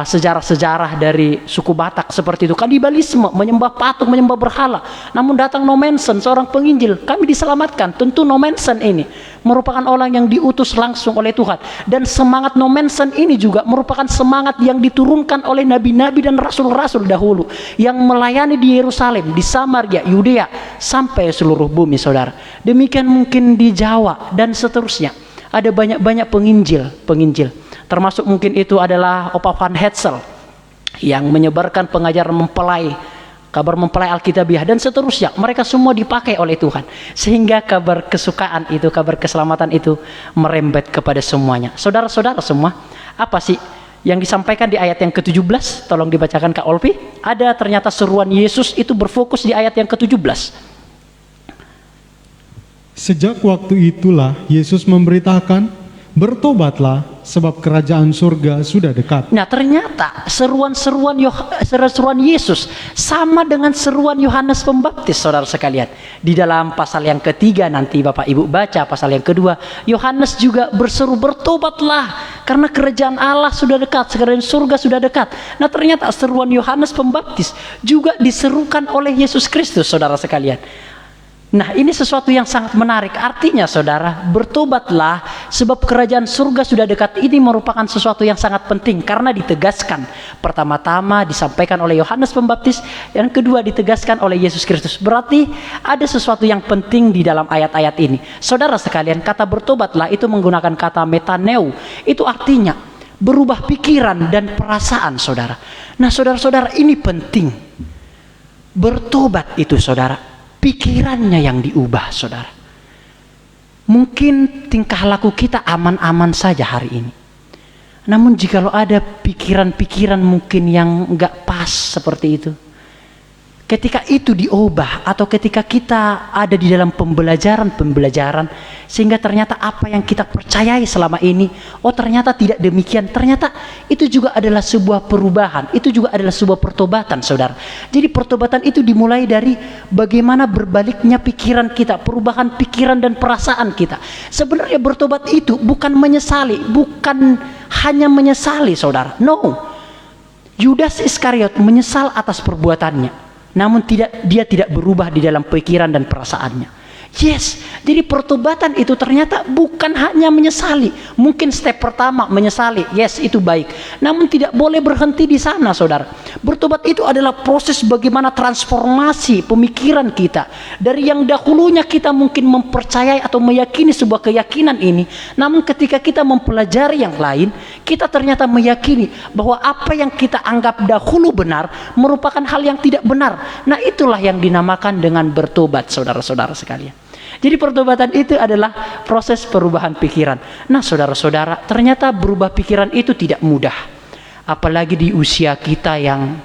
sejarah-sejarah dari suku Batak seperti itu. Kanibalisme, menyembah patung, menyembah berhala. Namun datang Nomensen, seorang penginjil, kami diselamatkan. Tentu Nomensen ini merupakan orang yang diutus langsung oleh Tuhan. Dan semangat Nomensen ini juga merupakan semangat yang diturunkan oleh nabi-nabi dan rasul-rasul dahulu, yang melayani di Yerusalem, di Samaria, Yudea, sampai seluruh bumi, saudara. Demikian mungkin di Jawa dan seterusnya. Ada banyak-banyak penginjil. Termasuk mungkin itu adalah Opa Van Hetzel yang menyebarkan pengajaran mempelai, kabar mempelai Alkitabiah dan seterusnya. Mereka semua dipakai oleh Tuhan. Sehingga kabar kesukaan itu, kabar keselamatan itu merembet kepada semuanya. Saudara-saudara semua, apa sih yang disampaikan di ayat yang ke-17? Tolong dibacakan Kak Olpi. Ada ternyata seruan Yesus itu berfokus di ayat yang ke-17.
Sejak waktu itulah Yesus memberitakan, bertobatlah sebab kerajaan surga sudah dekat.
Nah ternyata seruan Yesus sama dengan seruan Yohanes Pembaptis, saudara sekalian. Di dalam pasal yang ketiga, nanti Bapak Ibu baca pasal yang kedua, Yohanes juga berseru, bertobatlah karena kerajaan Allah sudah dekat, kerajaan surga sudah dekat. Nah ternyata seruan Yohanes Pembaptis juga diserukan oleh Yesus Kristus, saudara sekalian. Nah ini sesuatu yang sangat menarik. Artinya saudara, bertobatlah sebab kerajaan surga sudah dekat. Ini merupakan sesuatu yang sangat penting karena ditegaskan. Pertama-tama disampaikan oleh Yohanes Pembaptis, yang kedua ditegaskan oleh Yesus Kristus. Berarti ada sesuatu yang penting di dalam ayat-ayat ini. Saudara sekalian, kata bertobatlah itu menggunakan kata metaneu. Itu artinya berubah pikiran dan perasaan, saudara. Nah saudara-saudara, ini penting. Bertobat itu saudara, pikirannya yang diubah, saudara. Mungkin tingkah laku kita aman-aman saja hari ini. Namun jikalau ada pikiran-pikiran mungkin yang enggak pas seperti itu, ketika itu diubah atau ketika kita ada di dalam pembelajaran sehingga ternyata apa yang kita percayai selama ini, oh ternyata tidak demikian, ternyata itu juga adalah sebuah perubahan, itu juga adalah sebuah pertobatan, saudara. Jadi pertobatan itu dimulai dari bagaimana berbaliknya pikiran kita, perubahan pikiran dan perasaan kita. Sebenarnya bertobat itu bukan menyesali, bukan hanya menyesali, saudara. No, Yudas Iskariot menyesal atas perbuatannya, namun dia tidak berubah di dalam pikiran dan perasaannya. Yes, jadi pertobatan itu ternyata bukan hanya menyesali. Mungkin step pertama menyesali, yes itu baik. Namun tidak boleh berhenti di sana, saudara. Bertobat itu adalah proses bagaimana transformasi pemikiran kita. Dari yang dahulunya kita mungkin mempercayai atau meyakini sebuah keyakinan ini, namun ketika kita mempelajari yang lain, kita ternyata meyakini bahwa apa yang kita anggap dahulu benar merupakan hal yang tidak benar. Nah itulah yang dinamakan dengan bertobat, saudara-saudara sekalian. Jadi pertobatan itu adalah proses perubahan pikiran. Nah saudara-saudara, ternyata berubah pikiran itu tidak mudah. Apalagi di usia kita yang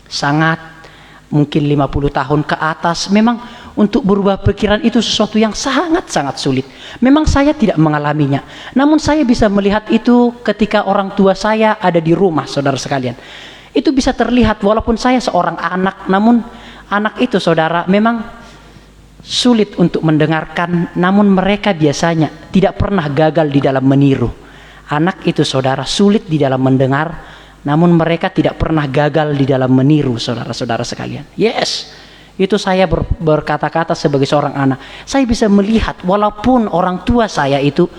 sangat mungkin 50 tahun ke atas. Memang untuk berubah pikiran itu sesuatu yang sangat-sangat sulit. Memang saya tidak mengalaminya. Namun saya bisa melihat itu ketika orang tua saya ada di rumah, saudara sekalian. Itu bisa terlihat walaupun saya seorang anak. Namun anak itu, saudara, memang sulit untuk mendengarkan, namun mereka biasanya tidak pernah gagal di dalam meniru. Anak itu, saudara, sulit di dalam mendengar, namun mereka tidak pernah gagal di dalam meniru, saudara-saudara sekalian. Yes, itu saya berkata-kata sebagai seorang anak. Saya bisa melihat walaupun orang tua saya itu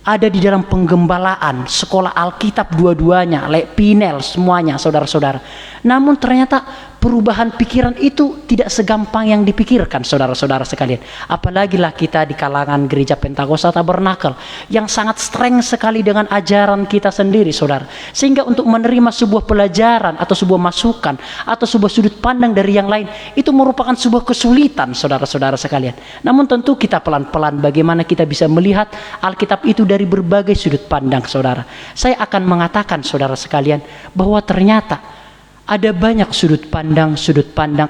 ada di dalam penggembalaan, sekolah Alkitab dua-duanya, Pinel semuanya, saudara-saudara. Namun ternyata perubahan pikiran itu tidak segampang yang dipikirkan, saudara-saudara sekalian. Apalagi lah kita di kalangan gereja Pentakosta Tabernakel yang sangat streng sekali dengan ajaran kita sendiri, saudara. Sehingga untuk menerima sebuah pelajaran atau sebuah masukan atau sebuah sudut pandang dari yang lain itu merupakan sebuah kesulitan, saudara-saudara sekalian. Namun tentu kita pelan-pelan bagaimana kita bisa melihat Alkitab itu dari berbagai sudut pandang, saudara. Saya akan mengatakan, saudara sekalian, bahwa ternyata ada banyak sudut pandang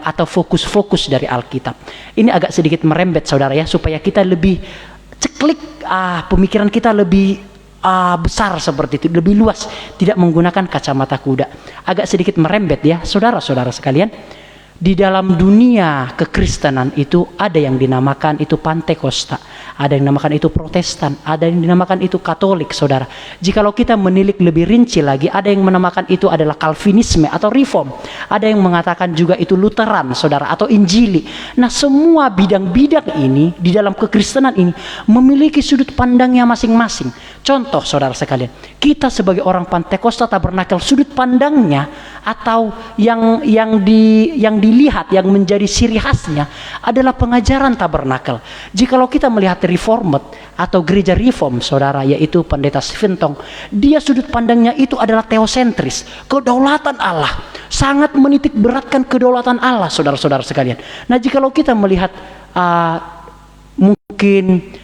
atau fokus-fokus dari Alkitab. Ini agak sedikit merembet, saudara ya, supaya kita lebih ceklik, pemikiran kita lebih besar seperti itu, lebih luas, tidak menggunakan kacamata kuda. Agak sedikit merembet ya, saudara-saudara sekalian. Di dalam dunia kekristenan itu ada yang dinamakan itu Pantekosta, ada yang dinamakan itu Protestan, ada yang dinamakan itu Katolik, saudara. Jikalau kita menilik lebih rinci lagi, ada yang menamakan itu adalah Calvinisme atau Reform, ada yang mengatakan juga itu Lutheran, saudara, atau Injili. Nah semua bidang-bidang ini di dalam kekristenan ini memiliki sudut pandangnya masing-masing. Contoh, saudara sekalian, kita sebagai orang Pantekosta Tabernakel, sudut pandangnya atau yang dilihat yang menjadi ciri khasnya adalah pengajaran tabernakel. Jikalau kita melihat Reformed atau gereja Reform, saudara, yaitu Pendeta Stephen Tong, dia sudut pandangnya itu adalah teosentris, kedaulatan Allah, sangat menitik beratkan kedaulatan Allah, saudara-saudara sekalian. Nah jikalau kita melihat mungkin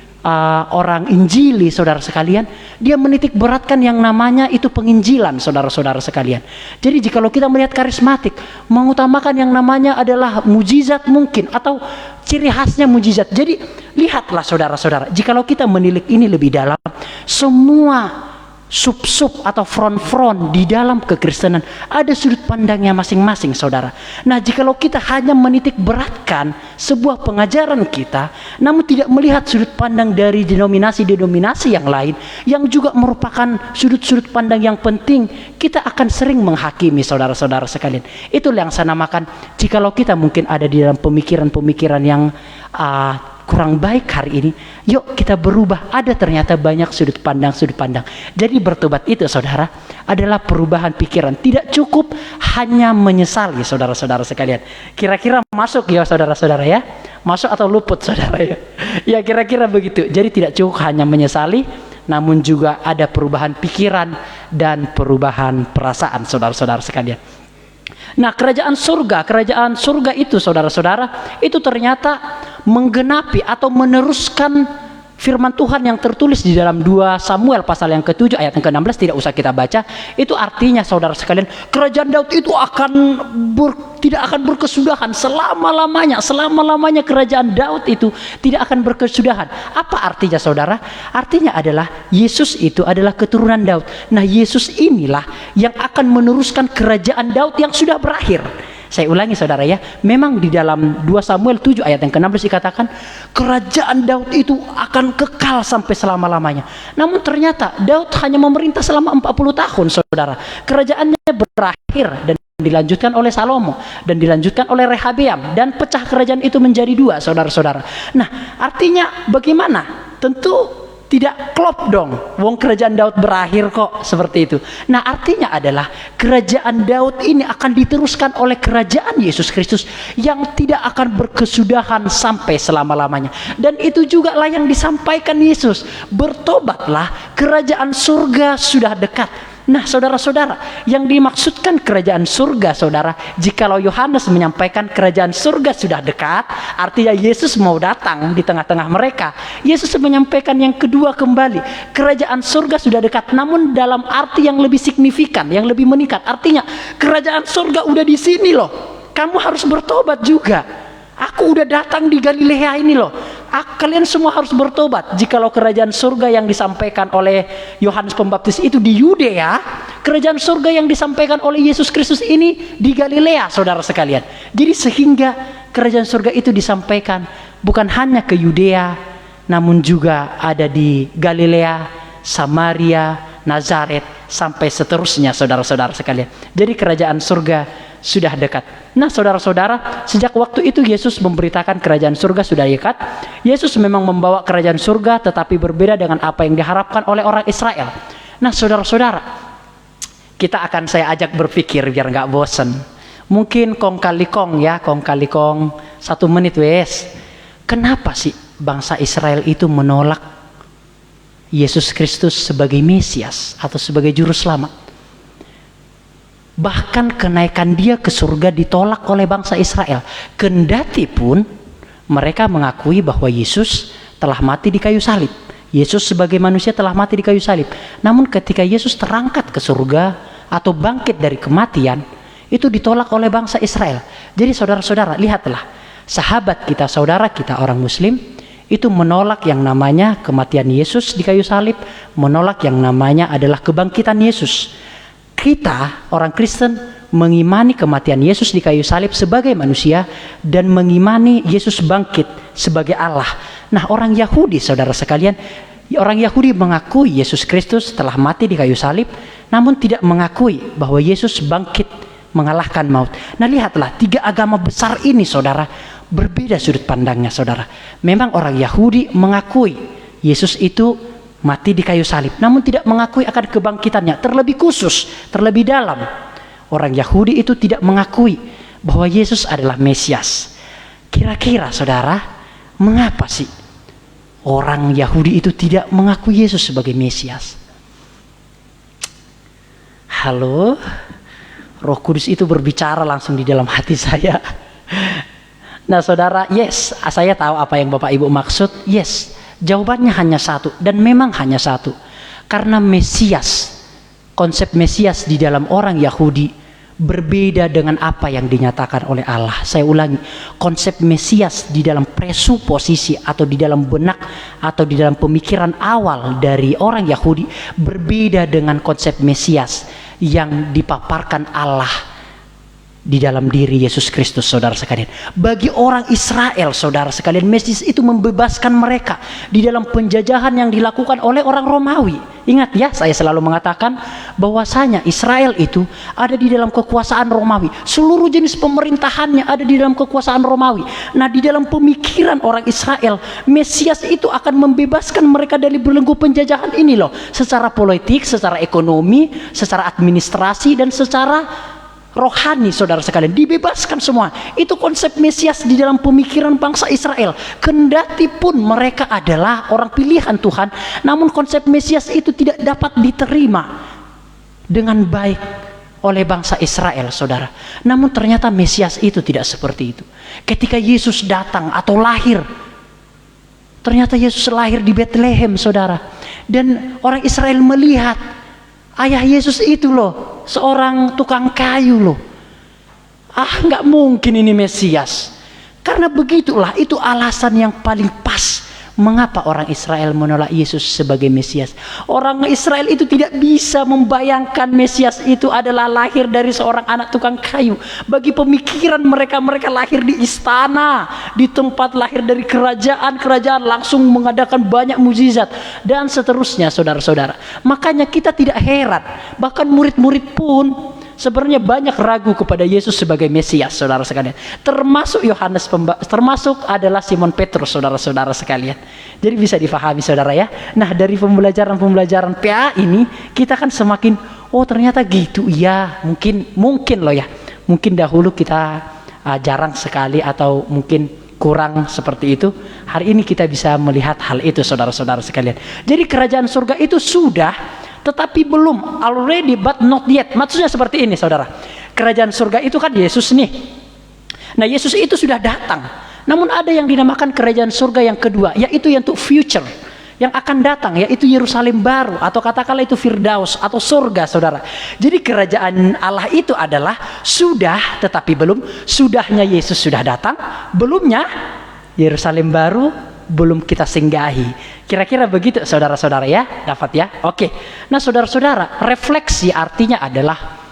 orang Injili, saudara sekalian, dia menitik beratkan yang namanya itu penginjilan, saudara-saudara sekalian. Jadi jikalau kita melihat karismatik, mengutamakan yang namanya adalah mujizat mungkin, atau ciri khasnya mujizat. Jadi lihatlah, saudara-saudara, jikalau kita menilik ini lebih dalam, semua sub-sub atau front-front di dalam kekristenan ada sudut pandangnya masing-masing, saudara. Nah jikalau kita hanya menitik beratkan sebuah pengajaran kita, namun tidak melihat sudut pandang dari denominasi-denominasi yang lain yang juga merupakan sudut-sudut pandang yang penting, kita akan sering menghakimi, saudara-saudara sekalian. Itulah yang saya namakan, jikalau kita mungkin ada di dalam pemikiran-pemikiran yang kurang baik hari ini, yuk kita berubah. Ada ternyata banyak sudut pandang. Jadi bertobat itu, saudara, adalah perubahan pikiran. Tidak cukup hanya menyesali, saudara-saudara sekalian. Kira-kira masuk ya, saudara-saudara ya? Masuk atau luput, saudara ya? Ya kira-kira begitu. Jadi tidak cukup hanya menyesali, namun juga ada perubahan pikiran dan perubahan perasaan, saudara-saudara sekalian. Nah kerajaan surga itu, saudara-saudara, itu ternyata menggenapi atau meneruskan Firman Tuhan yang tertulis di dalam 2 Samuel pasal yang ke-7 ayat yang ke-16 tidak usah kita baca. Itu artinya saudara sekalian, kerajaan Daud itu tidak akan berkesudahan selama-lamanya. Selama-lamanya kerajaan Daud itu tidak akan berkesudahan. Apa artinya saudara? Artinya adalah Yesus itu adalah keturunan Daud. Nah, Yesus inilah yang akan meneruskan kerajaan Daud yang sudah berakhir. Saya ulangi saudara ya, memang di dalam 2 Samuel 7 ayat yang ke-16 dikatakan kerajaan Daud itu akan kekal sampai selama-lamanya. Namun ternyata Daud hanya memerintah selama 40 tahun saudara. Kerajaannya berakhir dan dilanjutkan oleh Salomo dan dilanjutkan oleh Rehabeam, dan pecah kerajaan itu menjadi 2 saudara-saudara. Nah, artinya bagaimana? Tentu tidak klop dong, wong kerajaan Daud berakhir kok, seperti itu. Nah, artinya adalah kerajaan Daud ini akan diteruskan oleh kerajaan Yesus Kristus yang tidak akan berkesudahan sampai selama-lamanya. Dan itu juga lah yang disampaikan Yesus, bertobatlah, kerajaan surga sudah dekat. Nah, saudara-saudara, yang dimaksudkan kerajaan surga, saudara, jikalau Yohanes menyampaikan kerajaan surga sudah dekat, artinya Yesus mau datang di tengah-tengah mereka. Yesus menyampaikan yang kedua kembali, kerajaan surga sudah dekat, namun dalam arti yang lebih signifikan, yang lebih meningkat. Artinya, kerajaan surga udah di sini loh. Kamu harus bertobat juga. Aku udah datang di Galilea ini loh. Kalian semua harus bertobat. Jikalau kerajaan surga yang disampaikan oleh Yohanes Pembaptis itu di Yudea, kerajaan surga yang disampaikan oleh Yesus Kristus ini di Galilea, saudara sekalian. Jadi sehingga kerajaan surga itu disampaikan bukan hanya ke Yudea, namun juga ada di Galilea, Samaria, Nazaret, sampai seterusnya, saudara-saudara sekalian. Jadi kerajaan surga sudah dekat. Nah, saudara-saudara, sejak waktu itu Yesus memberitakan kerajaan surga sudah dekat. Yesus memang membawa kerajaan surga, tetapi berbeda dengan apa yang diharapkan oleh orang Israel. Nah, saudara-saudara, saya ajak berpikir biar nggak bosen. Mungkin kong kali kong 1 menit wes. Kenapa sih bangsa Israel itu menolak Yesus Kristus sebagai Mesias atau sebagai Juru Selamat? Bahkan kenaikan dia ke surga ditolak oleh bangsa Israel. Kendati pun mereka mengakui bahwa Yesus telah mati di kayu salib. Yesus sebagai manusia telah mati di kayu salib. Namun ketika Yesus terangkat ke surga atau bangkit dari kematian, itu ditolak oleh bangsa Israel. Jadi saudara-saudara, lihatlah, sahabat kita, saudara kita orang Muslim itu menolak yang namanya kematian Yesus di kayu salib, menolak yang namanya adalah kebangkitan Yesus. Kita orang Kristen mengimani kematian Yesus di kayu salib sebagai manusia dan mengimani Yesus bangkit sebagai Allah. Nah, orang Yahudi, saudara sekalian, orang Yahudi mengakui Yesus Kristus telah mati di kayu salib, namun tidak mengakui bahwa Yesus bangkit mengalahkan maut. Nah, lihatlah, 3 agama besar ini, saudara, berbeda sudut pandangnya, saudara. Memang orang Yahudi mengakui Yesus itu mati di kayu salib, namun tidak mengakui akan kebangkitannya. Terlebih khusus, terlebih dalam, orang Yahudi itu tidak mengakui bahwa Yesus adalah Mesias. Kira-kira saudara, mengapa sih orang Yahudi itu tidak mengakui Yesus sebagai Mesias? Halo, Roh Kudus itu berbicara langsung di dalam hati saya. Nah saudara, yes, saya tahu apa yang Bapak Ibu maksud. Yes, jawabannya hanya satu, dan memang hanya satu. Karena Mesias, konsep Mesias di dalam orang Yahudi berbeda dengan apa yang dinyatakan oleh Allah. Saya ulangi, konsep Mesias di dalam presuposisi atau di dalam benak atau di dalam pemikiran awal dari orang Yahudi berbeda dengan konsep Mesias yang dipaparkan Allah di dalam diri Yesus Kristus, saudara sekalian. Bagi orang Israel, saudara sekalian, Mesias itu membebaskan mereka di dalam penjajahan yang dilakukan oleh orang Romawi. Ingat ya, saya selalu mengatakan bahwasanya Israel itu ada di dalam kekuasaan Romawi. Seluruh jenis pemerintahannya ada di dalam kekuasaan Romawi. Nah, di dalam pemikiran orang Israel, Mesias itu akan membebaskan mereka dari belenggu penjajahan ini loh. Secara politik, secara ekonomi, secara administrasi, dan secara rohani, saudara sekalian, dibebaskan semua. Itu konsep Mesias di dalam pemikiran bangsa Israel. Kendati pun mereka adalah orang pilihan Tuhan, namun konsep Mesias itu tidak dapat diterima dengan baik oleh bangsa Israel, saudara. Namun ternyata Mesias itu tidak seperti itu. Ketika Yesus datang atau lahir, Ternyata Yesus lahir di Bethlehem, saudara. Dan orang Israel melihat ayah Yesus itu loh, seorang tukang kayu loh. Nggak mungkin ini Mesias. Karena begitulah, itu alasan yang paling pas mengapa orang Israel menolak Yesus sebagai Mesias. Orang Israel itu tidak bisa membayangkan Mesias itu adalah lahir dari seorang anak tukang kayu. Bagi pemikiran mereka, mereka lahir di istana, di tempat lahir dari kerajaan langsung mengadakan banyak mukjizat dan seterusnya, saudara-saudara. Makanya kita tidak heran, bahkan murid-murid pun sebenarnya banyak ragu kepada Yesus sebagai Mesias, saudara sekalian. Termasuk termasuk adalah Simon Petrus, saudara-saudara sekalian. Jadi bisa difahami, saudara ya. Nah, dari pembelajaran PA ini kita kan semakin, oh ternyata gitu ya. Mungkin loh ya. Mungkin dahulu kita jarang sekali atau mungkin kurang seperti itu. Hari ini kita bisa melihat hal itu, saudara-saudara sekalian. Jadi kerajaan surga itu sudah, tetapi belum, already but not yet. Maksudnya seperti ini, saudara. Kerajaan surga itu kan Yesus nih. Nah, Yesus itu sudah datang. Namun ada yang dinamakan kerajaan surga yang kedua, yaitu yang untuk future, yang akan datang, yaitu Yerusalem baru, atau katakanlah itu Firdaus atau surga, saudara. Jadi kerajaan Allah itu adalah sudah, tetapi belum. Sudahnya Yesus sudah datang, belumnya Yerusalem baru belum kita singgahi. Kira-kira begitu, saudara-saudara ya, dapat ya. Oke. Nah, saudara-saudara, refleksi artinya adalah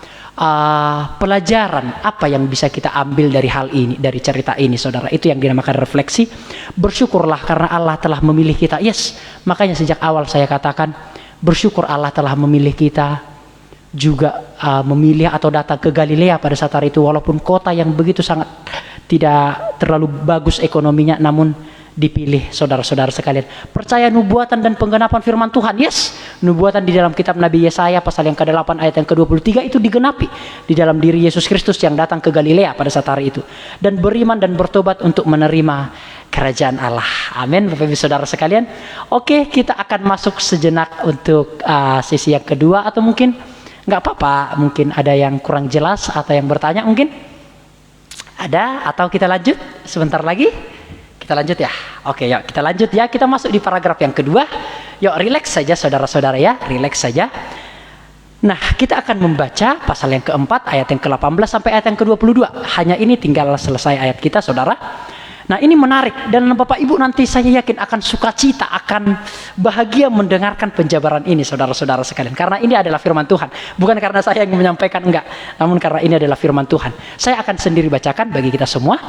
pelajaran apa yang bisa kita ambil dari hal ini, dari cerita ini, saudara. Itu yang dinamakan refleksi. Bersyukurlah karena Allah telah memilih kita. Yes, makanya sejak awal saya katakan bersyukur Allah telah memilih kita, juga memilih atau datang ke Galilea pada saat hari itu, walaupun kota yang begitu sangat tidak terlalu bagus ekonominya, namun dipilih, saudara-saudara sekalian. Percaya nubuatan dan penggenapan firman Tuhan. Yes, nubuatan di dalam kitab Nabi Yesaya pasal yang ke-8 ayat yang ke-23 itu digenapi di dalam diri Yesus Kristus yang datang ke Galilea pada saat hari itu, dan beriman dan bertobat untuk menerima kerajaan Allah. Amin, Bapak Ibu saudara sekalian. Oke, kita akan masuk sejenak untuk sesi yang kedua, atau mungkin nggak apa-apa, mungkin ada yang kurang jelas atau yang bertanya mungkin ada, atau kita lanjut sebentar lagi. Kita lanjut ya. Oke, yuk kita lanjut ya. Kita masuk di paragraf yang kedua. Yuk relax saja, saudara-saudara ya. Relax saja. Nah, kita akan membaca pasal yang keempat, ayat yang ke-18 sampai ayat yang ke-22. Hanya ini tinggal selesai ayat kita, saudara. Nah, ini menarik. Dan Bapak Ibu nanti saya yakin akan sukacita, akan bahagia mendengarkan penjabaran ini, saudara-saudara sekalian. Karena ini adalah firman Tuhan. Bukan karena saya yang menyampaikan, enggak. Namun karena ini adalah firman Tuhan. Saya akan sendiri bacakan bagi kita semua.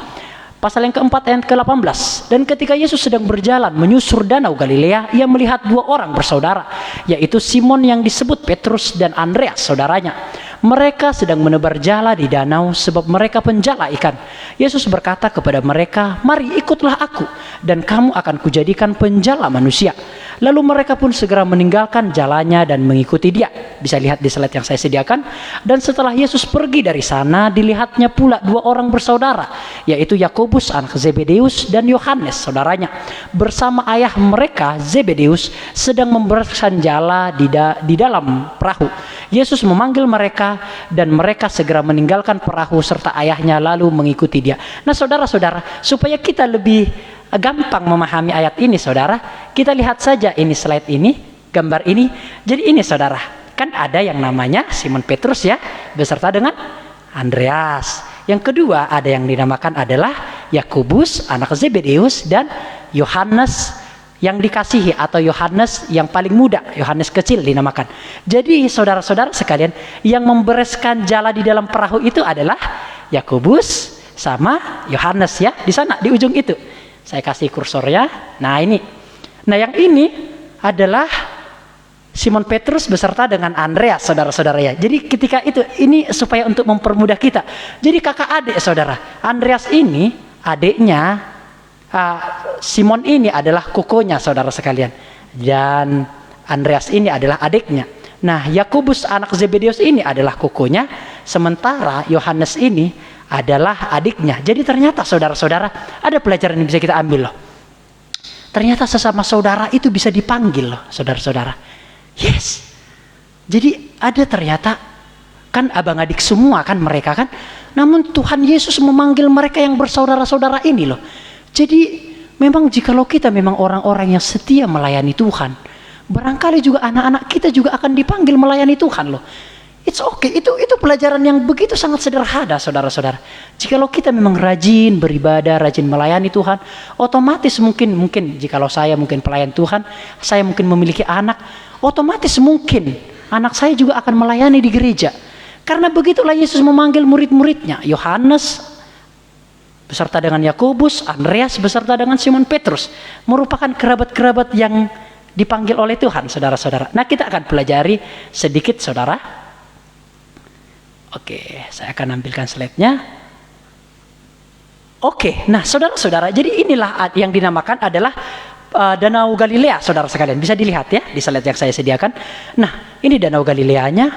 Pasal yang keempat ayat ke-18. Dan ketika Yesus sedang berjalan menyusur danau Galilea, ia melihat dua orang bersaudara, yaitu Simon yang disebut Petrus dan Andreas saudaranya. Mereka sedang menebar jala di danau sebab mereka penjala ikan. Yesus berkata kepada mereka, "Mari ikutlah aku, dan kamu akan kujadikan penjala manusia." Lalu mereka pun segera meninggalkan jalannya dan mengikuti dia. Bisa lihat di slide yang saya sediakan. Dan setelah Yesus pergi dari sana, dilihatnya pula dua orang bersaudara, yaitu Yakobus anak Zebedeus dan Yohanes saudaranya, bersama ayah mereka Zebedeus sedang membersihkan jala di dalam perahu. Yesus memanggil mereka dan mereka segera meninggalkan perahu serta ayahnya lalu mengikuti dia. Nah, saudara-saudara, supaya kita lebih gampang memahami ayat ini, saudara, kita lihat saja ini slide ini, gambar ini. Jadi ini, saudara, kan ada yang namanya Simon Petrus ya, beserta dengan Andreas. Yang kedua ada yang dinamakan adalah Yakobus anak Zebedeus dan Yohanes yang dikasihi, atau Yohanes yang paling muda, Yohanes kecil dinamakan. Jadi saudara-saudara sekalian, yang membereskan jala di dalam perahu itu adalah Yakobus sama Yohanes ya, di sana di ujung itu. Saya kasih kursornya. Nah, ini. Nah, yang ini adalah Simon Petrus beserta dengan Andreas, saudara-saudara ya. Jadi ketika itu, ini supaya untuk mempermudah kita. Jadi kakak adik, saudara. Andreas ini adiknya, Simon ini adalah kokonya, saudara sekalian. Dan Andreas ini adalah adiknya. Nah, Yakobus anak Zebedeus ini adalah kokonya, sementara Yohanes ini adalah adiknya. Jadi ternyata saudara-saudara, ada pelajaran yang bisa kita ambil loh. Ternyata sesama saudara itu bisa dipanggil loh, saudara-saudara. Yes. Jadi ada ternyata, kan abang adik semua kan mereka kan. Namun Tuhan Yesus memanggil mereka yang bersaudara-saudara ini loh. Jadi memang jikalau kita memang orang-orang yang setia melayani Tuhan, barangkali juga anak-anak kita juga akan dipanggil melayani Tuhan loh. It's okay, itu pelajaran yang begitu sangat sederhana, saudara-saudara. Jikalau kita memang rajin beribadah, rajin melayani Tuhan, otomatis mungkin jikalau saya mungkin pelayan Tuhan, saya mungkin memiliki anak, otomatis mungkin anak saya juga akan melayani di gereja. Karena begitulah Yesus memanggil murid-muridnya, Yohanes beserta dengan Yakobus, Andreas beserta dengan Simon Petrus, merupakan kerabat-kerabat yang dipanggil oleh Tuhan, saudara-saudara. Nah, kita akan pelajari sedikit, saudara. Oke, saya akan ambilkan slide-nya. Oke, nah saudara-saudara, jadi inilah yang dinamakan adalah Danau Galilea, saudara sekalian. Bisa dilihat ya di slide yang saya sediakan. Nah, ini Danau Galileanya.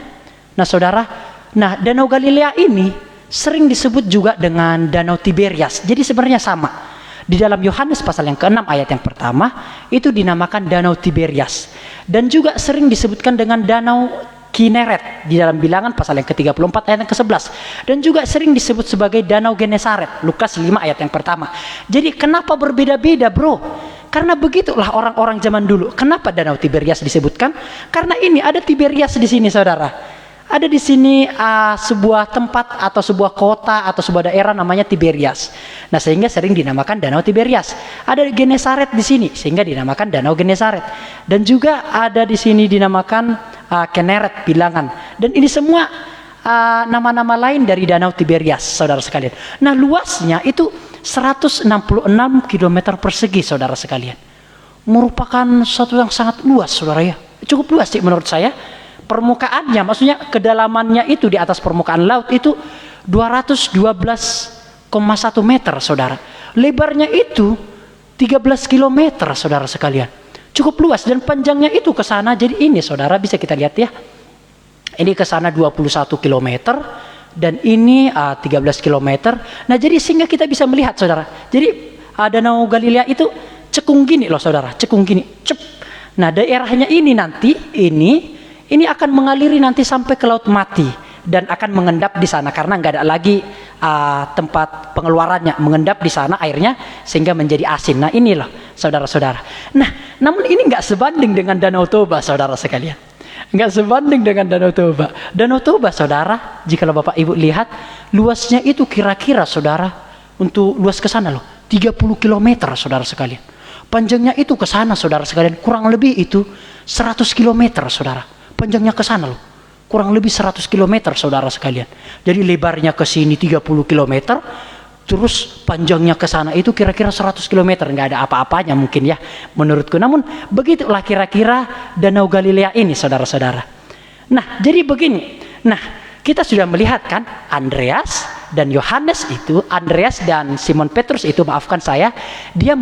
Nah, saudara, Danau Galilea ini sering disebut juga dengan Danau Tiberias. Jadi sebenarnya sama. Di dalam Yohanes pasal yang ke-6 ayat yang pertama, itu dinamakan Danau Tiberias. Dan juga sering disebutkan dengan Danau Kineret di dalam Bilangan pasal yang ke-34 ayat yang ke-11, dan juga sering disebut sebagai Danau Genesaret, Lukas 5 ayat yang pertama. Jadi kenapa berbeda-beda, bro? Karena begitulah orang-orang zaman dulu. Kenapa Danau Tiberias disebutkan? Karena ini ada Tiberias di sini, saudara. Ada di sini sebuah tempat atau sebuah kota atau sebuah daerah namanya Tiberias. Nah, sehingga sering dinamakan Danau Tiberias. Ada Genesaret di sini sehingga dinamakan Danau Genesaret. Dan juga ada di sini dinamakan Kineret, Bilangan. Dan ini semua nama-nama lain dari Danau Tiberias, saudara sekalian. Nah, luasnya itu 166 km persegi, saudara sekalian. Merupakan suatu yang sangat luas, saudara ya. Cukup luas sih menurut saya. Permukaannya, maksudnya kedalamannya itu di atas permukaan laut itu 212,1 meter, saudara. Lebarnya itu 13 km, saudara sekalian. Cukup luas dan panjangnya itu ke sana. Jadi ini, saudara, bisa kita lihat ya. Ini ke sana 21 km dan ini 13 km. Nah, jadi sehingga kita bisa melihat, saudara. Jadi Danau Galilea itu cekung gini loh, saudara. Cekung gini. Cep. Nah, daerahnya ini nanti ini akan mengaliri nanti sampai ke Laut Mati dan akan mengendap di sana karena nggak ada lagi tempat pengeluarannya, mengendap di sana airnya sehingga menjadi asin. Nah, inilah saudara-saudara. Nah, namun ini nggak sebanding dengan Danau Toba, saudara sekalian. Nggak sebanding dengan Danau Toba. Danau Toba, saudara, jika Bapak Ibu lihat luasnya itu kira-kira, saudara, untuk luas ke sana loh 30 km, saudara sekalian. Panjangnya itu ke sana, saudara sekalian, kurang lebih itu 100 km, saudara. Panjangnya ke sana loh, kurang lebih 100 km, saudara sekalian. Jadi lebarnya ke sini 30 km, terus panjangnya ke sana itu kira-kira 100 km. Nggak ada apa-apanya mungkin ya, menurutku. Namun begitulah kira-kira Danau Galilea ini, saudara-saudara. Nah, jadi begini. Nah, kita sudah melihat kan, Andreas dan Yohanes itu, Andreas dan Simon Petrus itu, maafkan saya, dia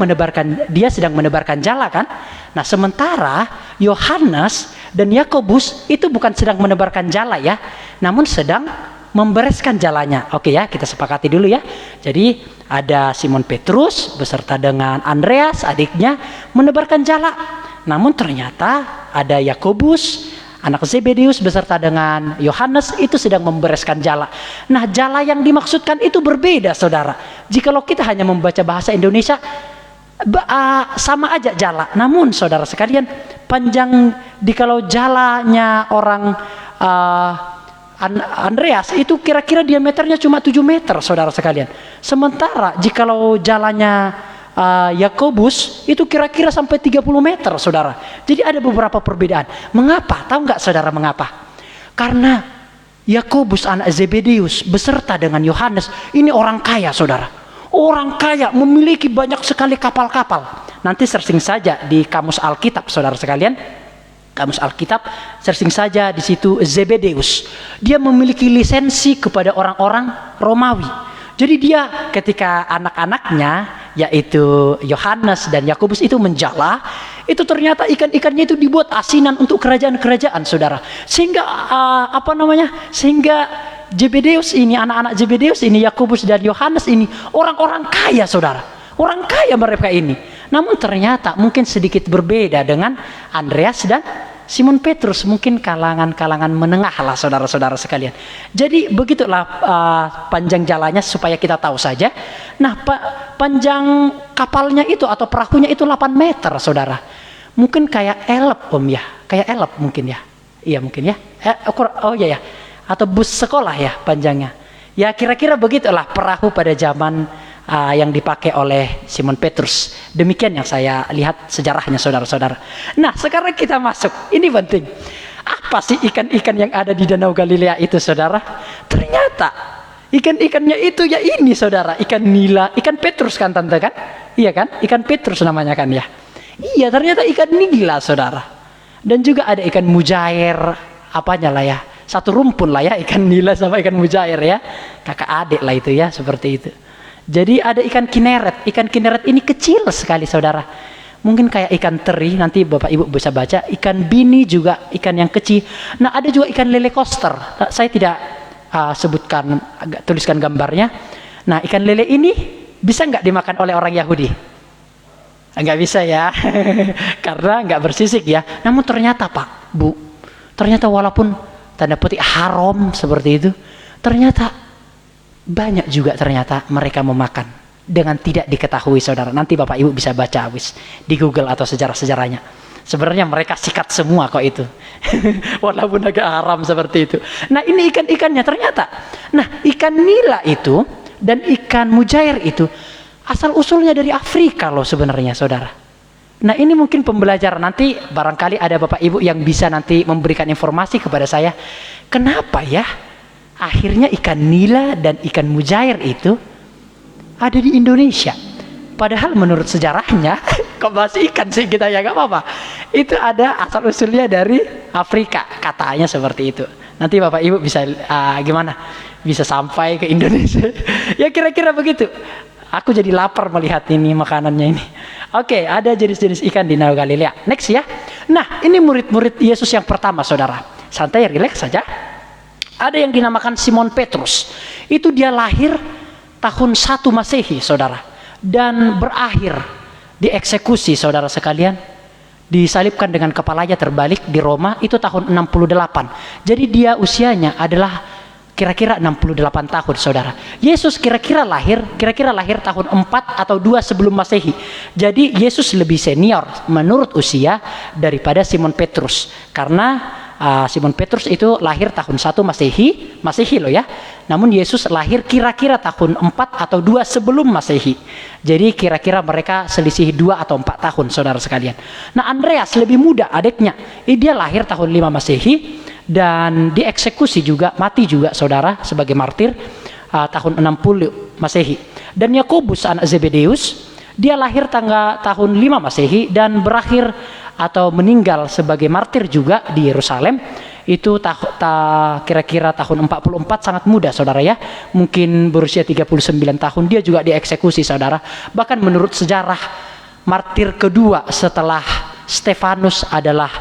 sedang menebarkan jala kan. Nah, sementara Yohanes dan Yakobus itu bukan sedang menebarkan jala ya, namun sedang membereskan jalannya. Oke ya, kita sepakati dulu ya. Jadi ada Simon Petrus beserta dengan Andreas adiknya menebarkan jala. Namun ternyata ada Yakobus anak Zebedeus beserta dengan Yohanes itu sedang membereskan jala. Nah, jala yang dimaksudkan itu berbeda, saudara. Jikalau kita hanya membaca bahasa Indonesia, sama aja jala. Namun, saudara sekalian, panjang kalau jalanya orang Andreas itu kira-kira diameternya cuma 7 meter, saudara sekalian. Sementara jikalau jalannya Yakobus itu kira-kira sampai 30 meter, saudara. Jadi ada beberapa perbedaan. Mengapa? Tahu nggak, saudara, mengapa? Karena Yakobus anak Zebedeus beserta dengan Yohanes ini orang kaya, saudara. Orang kaya, memiliki banyak sekali kapal-kapal. Nanti searching saja di kamus Alkitab, saudara sekalian. Kamus Alkitab, searching saja di situ Zebedeus. Dia memiliki lisensi kepada orang-orang Romawi. Jadi dia ketika anak-anaknya yaitu Yohanes dan Yakobus itu menjala, itu ternyata ikan-ikannya itu dibuat asinan untuk kerajaan-kerajaan, saudara. Sehingga sehingga Zebedeus ini, anak-anak Zebedeus ini, Yakobus dan Yohanes ini orang-orang kaya, saudara. Orang kaya mereka ini. Namun ternyata mungkin sedikit berbeda dengan Andreas dan Simon Petrus, mungkin kalangan-kalangan menengah lah, saudara-saudara sekalian. Jadi begitulah panjang jalannya supaya kita tahu saja. Nah, panjang kapalnya itu atau perahunya itu 8 meter, saudara. Mungkin kayak elep ya, kayak elep mungkin ya. Iya mungkin ya. Oh iya ya. Atau bus sekolah ya panjangnya. Ya kira-kira begitulah perahu pada zaman yang dipakai oleh Simon Petrus. Demikian yang saya lihat sejarahnya, saudara-saudara. Nah, sekarang kita masuk. Ini penting. Apa sih ikan-ikan yang ada di Danau Galilea itu, saudara? Ternyata ikan-ikannya itu ya ini, saudara. Ikan nila, ikan Petrus kan, tante kan? Iya kan? Ikan Petrus namanya kan ya? Iya, ternyata ikan nila, saudara. Dan juga ada ikan mujair, apanya lah ya. Satu rumpun lah ya, ikan nila sama ikan mujair ya. Kakak adik lah itu ya, seperti itu. Jadi ada ikan kineret. Ikan kineret ini kecil sekali, saudara. Mungkin kayak ikan teri, nanti Bapak Ibu bisa baca. Ikan bini juga, ikan yang kecil. Nah, ada juga ikan lele koster. Nah, saya tidak tuliskan gambarnya. Nah, ikan lele ini bisa nggak dimakan oleh orang Yahudi? Nggak bisa ya, karena nggak bersisik ya. Namun ternyata Pak, Bu, ternyata walaupun tanda petik haram seperti itu, ternyata banyak juga ternyata mereka memakan dengan tidak diketahui, saudara. Nanti Bapak Ibu bisa baca di Google atau sejarah-sejarahnya. Sebenarnya mereka sikat semua kok itu. Walaupun agak haram seperti itu. Nah, ini ikan-ikannya ternyata. Nah, ikan nila itu dan ikan mujair itu asal usulnya dari Afrika loh sebenarnya, saudara. Nah, ini mungkin pembelajaran. Nanti barangkali ada Bapak Ibu yang bisa nanti memberikan informasi kepada saya. Kenapa ya akhirnya ikan nila dan ikan mujair itu ada di Indonesia? Padahal menurut sejarahnya, kok bahas ikan sih kita ya, gak apa-apa. Itu ada asal usulnya dari Afrika, katanya seperti itu. Nanti Bapak Ibu bisa gimana? Bisa sampai ke Indonesia. Ya kira-kira begitu. Aku jadi lapar melihat ini makanannya ini. Oke, ada jenis-jenis ikan di Danau Galilea. Next ya. Nah, ini murid-murid Yesus yang pertama, saudara. Santai, rileks saja. Ada yang dinamakan Simon Petrus. Itu dia lahir tahun 1 Masehi, saudara. Dan berakhir dieksekusi, saudara sekalian. Disalibkan dengan kepalanya terbalik di Roma, itu tahun 68. Jadi dia usianya adalah kira-kira 68 tahun, saudara. Yesus kira-kira lahir tahun 4 atau 2 sebelum Masehi. Jadi Yesus lebih senior menurut usia daripada Simon Petrus. Karena Simon Petrus itu lahir tahun 1 Masehi loh ya. Namun Yesus lahir kira-kira tahun 4 atau 2 sebelum Masehi. Jadi kira-kira mereka selisih 2 atau 4 tahun, saudara sekalian. Nah, Andreas lebih muda adiknya. Dia lahir tahun 5 Masehi dan dieksekusi juga, mati juga, saudara, sebagai martir tahun 60 Masehi. Dan Yakobus anak Zebedeus, dia lahir tahun 5 Masehi dan berakhir atau meninggal sebagai martir juga di Yerusalem. Itu kira-kira tahun 44, sangat muda, saudara ya. Mungkin berusia 39 tahun dia juga dieksekusi, saudara. Bahkan menurut sejarah, martir kedua setelah Stefanus adalah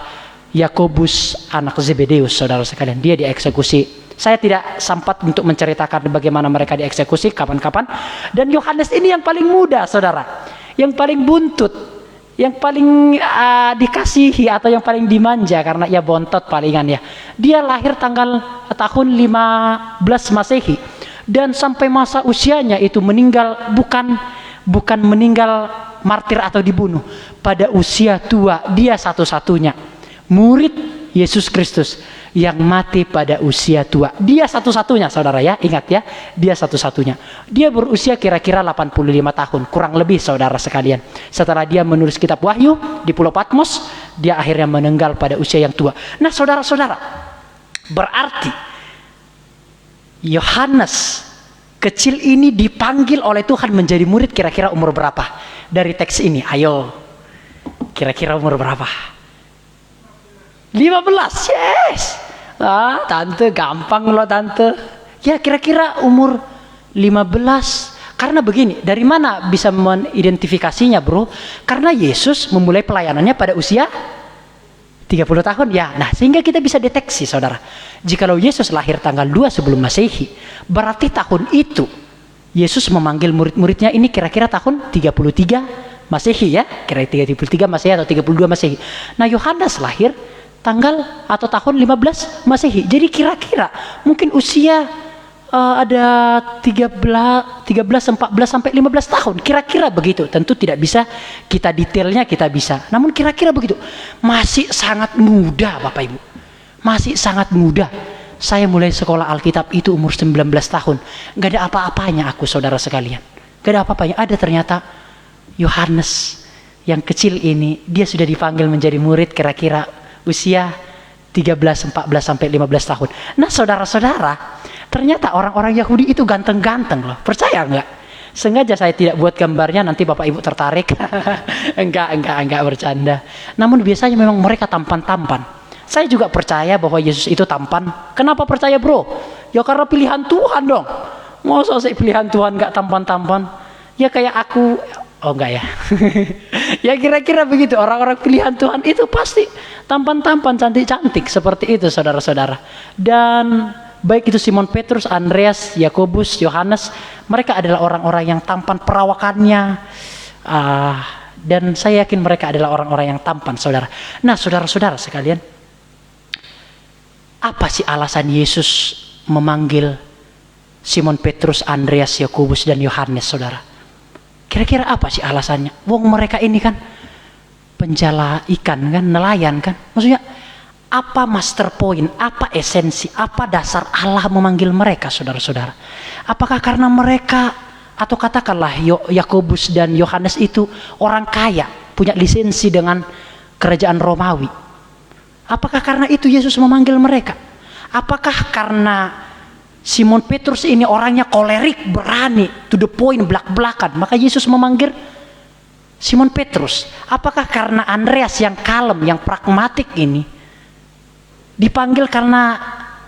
Yakobus anak Zebedeus, saudara sekalian. Dia dieksekusi. Saya tidak sempat untuk menceritakan bagaimana mereka dieksekusi kapan-kapan. Dan Yohanes ini yang paling muda, saudara. Yang paling buntut, yang paling dikasihi atau yang paling dimanja karena ia bontot palingan ya. Dia lahir tahun 15 Masehi dan sampai masa usianya itu meninggal bukan meninggal martir atau dibunuh. Pada usia tua dia satu-satunya murid Yesus Kristus yang mati pada usia tua. Dia satu-satunya, saudara ya, ingat ya, dia satu-satunya. Dia berusia kira-kira 85 tahun, kurang lebih, saudara sekalian. Setelah dia menulis kitab Wahyu di Pulau Patmos, dia akhirnya meninggal pada usia yang tua. Nah, saudara-saudara, berarti Yohanes kecil ini dipanggil oleh Tuhan menjadi murid kira-kira umur berapa? Dari teks ini, ayo, kira-kira umur berapa? 15, yes. Tante gampang loh tante. Ya kira-kira umur 15. Karena begini, dari mana bisa mengidentifikasinya, bro? Karena Yesus memulai pelayanannya pada usia 30 tahun ya. Nah, sehingga kita bisa deteksi, saudara. Jikalau Yesus lahir tanggal 2 sebelum Masehi, berarti tahun itu Yesus memanggil murid-muridnya ini kira-kira tahun 33 Masehi ya. Kira-kira 33 Masehi atau 32 Masehi. Nah, Yohanes lahir tanggal atau tahun 15 Masehi. Jadi kira-kira mungkin usia ada 13, 14 sampai 15 tahun. Kira-kira begitu. Tentu tidak bisa kita detailnya kita bisa. Namun kira-kira begitu. Masih sangat muda Bapak Ibu. Masih sangat muda. Saya mulai sekolah Alkitab itu umur 19 tahun. Gak ada apa-apanya aku saudara sekalian. Gak ada apa-apanya. Ada ternyata Yohanes yang kecil ini, dia sudah dipanggil menjadi murid kira-kira usia 13, 14 sampai 15 tahun. Nah saudara-saudara, ternyata orang-orang Yahudi itu ganteng-ganteng loh. Percaya enggak? Sengaja saya tidak buat gambarnya, nanti Bapak Ibu tertarik. enggak bercanda. Namun biasanya memang mereka tampan-tampan. Saya juga percaya bahwa Yesus itu tampan. Kenapa percaya bro? Ya karena pilihan Tuhan dong. Masa sih pilihan Tuhan enggak tampan-tampan? Ya kayak aku. Oh enggak ya. Ya kira-kira begitu. Orang-orang pilihan Tuhan itu pasti tampan-tampan, cantik-cantik seperti itu saudara-saudara. Dan baik itu Simon Petrus, Andreas, Yakobus, Yohanes, mereka adalah orang-orang yang tampan perawakannya. Dan saya yakin mereka adalah orang-orang yang tampan saudara. Nah saudara-saudara sekalian, apa sih alasan Yesus memanggil Simon Petrus, Andreas, Yakobus, dan Yohanes saudara? Kira-kira apa sih alasannya? Wong mereka ini kan penjala ikan kan, nelayan kan. Maksudnya apa master point, apa esensi, apa dasar Allah memanggil mereka saudara-saudara? Apakah karena mereka atau katakanlah Yakobus dan Yohanes itu orang kaya, punya lisensi dengan kerajaan Romawi? Apakah karena itu Yesus memanggil mereka? Apakah karena Simon Petrus ini orangnya kolerik, berani, to the point, belak-belakan, maka Yesus memanggil Simon Petrus? Apakah karena Andreas yang kalem, yang pragmatik ini dipanggil karena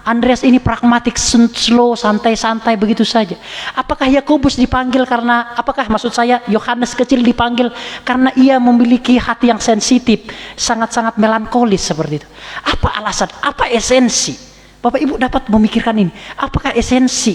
Andreas ini pragmatik, slow, santai-santai begitu saja? Apakah Yakobus dipanggil karena, apakah maksud saya Yohanes kecil dipanggil karena ia memiliki hati yang sensitif, sangat-sangat melankolis seperti itu? Apa alasan, apa esensi? Bapak Ibu dapat memikirkan ini. Apakah esensi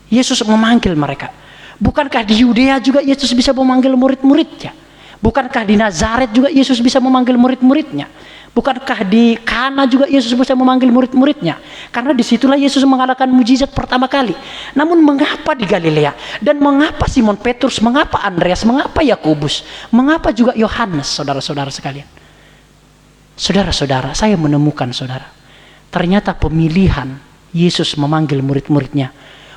Yesus memanggil mereka? Bukankah di Yudea juga Yesus bisa memanggil murid-muridnya? Bukankah di Nazaret juga Yesus bisa memanggil murid-muridnya? Bukankah di Kana juga Yesus bisa memanggil murid-muridnya? Karena disitulah Yesus mengadakan mujizat pertama kali. Namun mengapa di Galilea? Dan mengapa Simon Petrus? Mengapa Andreas? Mengapa Yakobus? Mengapa juga Yohanes? Saudara-saudara sekalian. Saudara-saudara, saya menemukan saudara, ternyata pemilihan Yesus memanggil murid-muridnya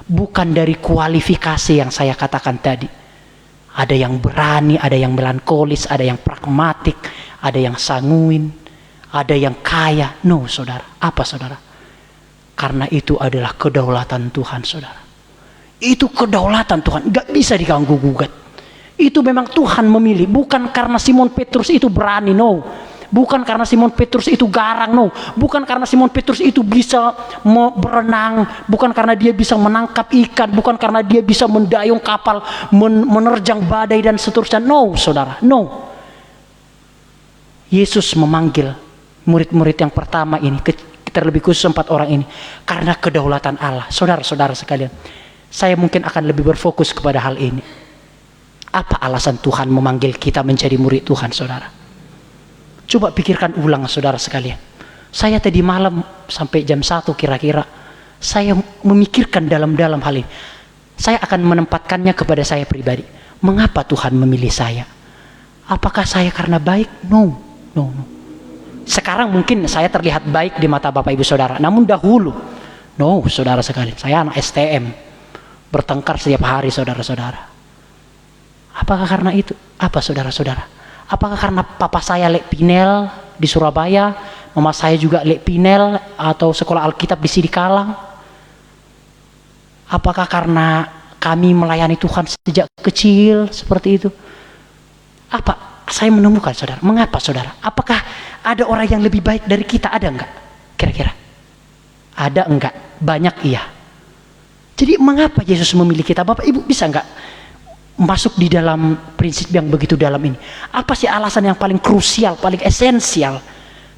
bukan dari kualifikasi yang saya katakan tadi. Ada yang berani, ada yang melankolis, ada yang pragmatik, ada yang sanguin, ada yang kaya. No saudara. Apa saudara? Karena itu adalah kedaulatan Tuhan saudara. Itu kedaulatan Tuhan, gak bisa diganggu gugat. Itu memang Tuhan memilih, bukan karena Simon Petrus itu berani, no. Bukan karena Simon Petrus itu garang, no. Bukan karena Simon Petrus itu bisa berenang, bukan karena dia bisa menangkap ikan, bukan karena dia bisa mendayung kapal, menerjang badai dan seterusnya. No, saudara, no. Yesus memanggil murid-murid yang pertama ini, terlebih khusus 4 orang ini, karena kedaulatan Allah. Saudara-saudara sekalian, saya mungkin akan lebih berfokus kepada hal ini. Apa alasan Tuhan memanggil kita menjadi murid Tuhan, saudara? Coba pikirkan ulang saudara sekalian. Saya tadi malam sampai jam 1 kira-kira, saya memikirkan dalam-dalam hal ini. Saya akan menempatkannya kepada saya pribadi. Mengapa Tuhan memilih saya? Apakah saya karena baik? No. Sekarang mungkin saya terlihat baik di mata Bapak Ibu Saudara. Namun dahulu, no saudara sekalian, saya anak STM. Bertengkar setiap hari saudara-saudara. Apakah karena itu? Apa saudara-saudara? Apakah karena papa saya lek Pinel di Surabaya, mama saya juga lek Pinel atau sekolah Alkitab di Sidikalang? Apakah karena kami melayani Tuhan sejak kecil seperti itu? Apa? Saya menemukan saudara. Mengapa saudara? Apakah ada orang yang lebih baik dari kita? Ada enggak? Kira-kira? Ada enggak? Banyak iya. Jadi mengapa Yesus memilih kita? Bapak Ibu bisa enggak masuk di dalam prinsip yang begitu dalam ini? Apa sih alasan yang paling krusial, paling esensial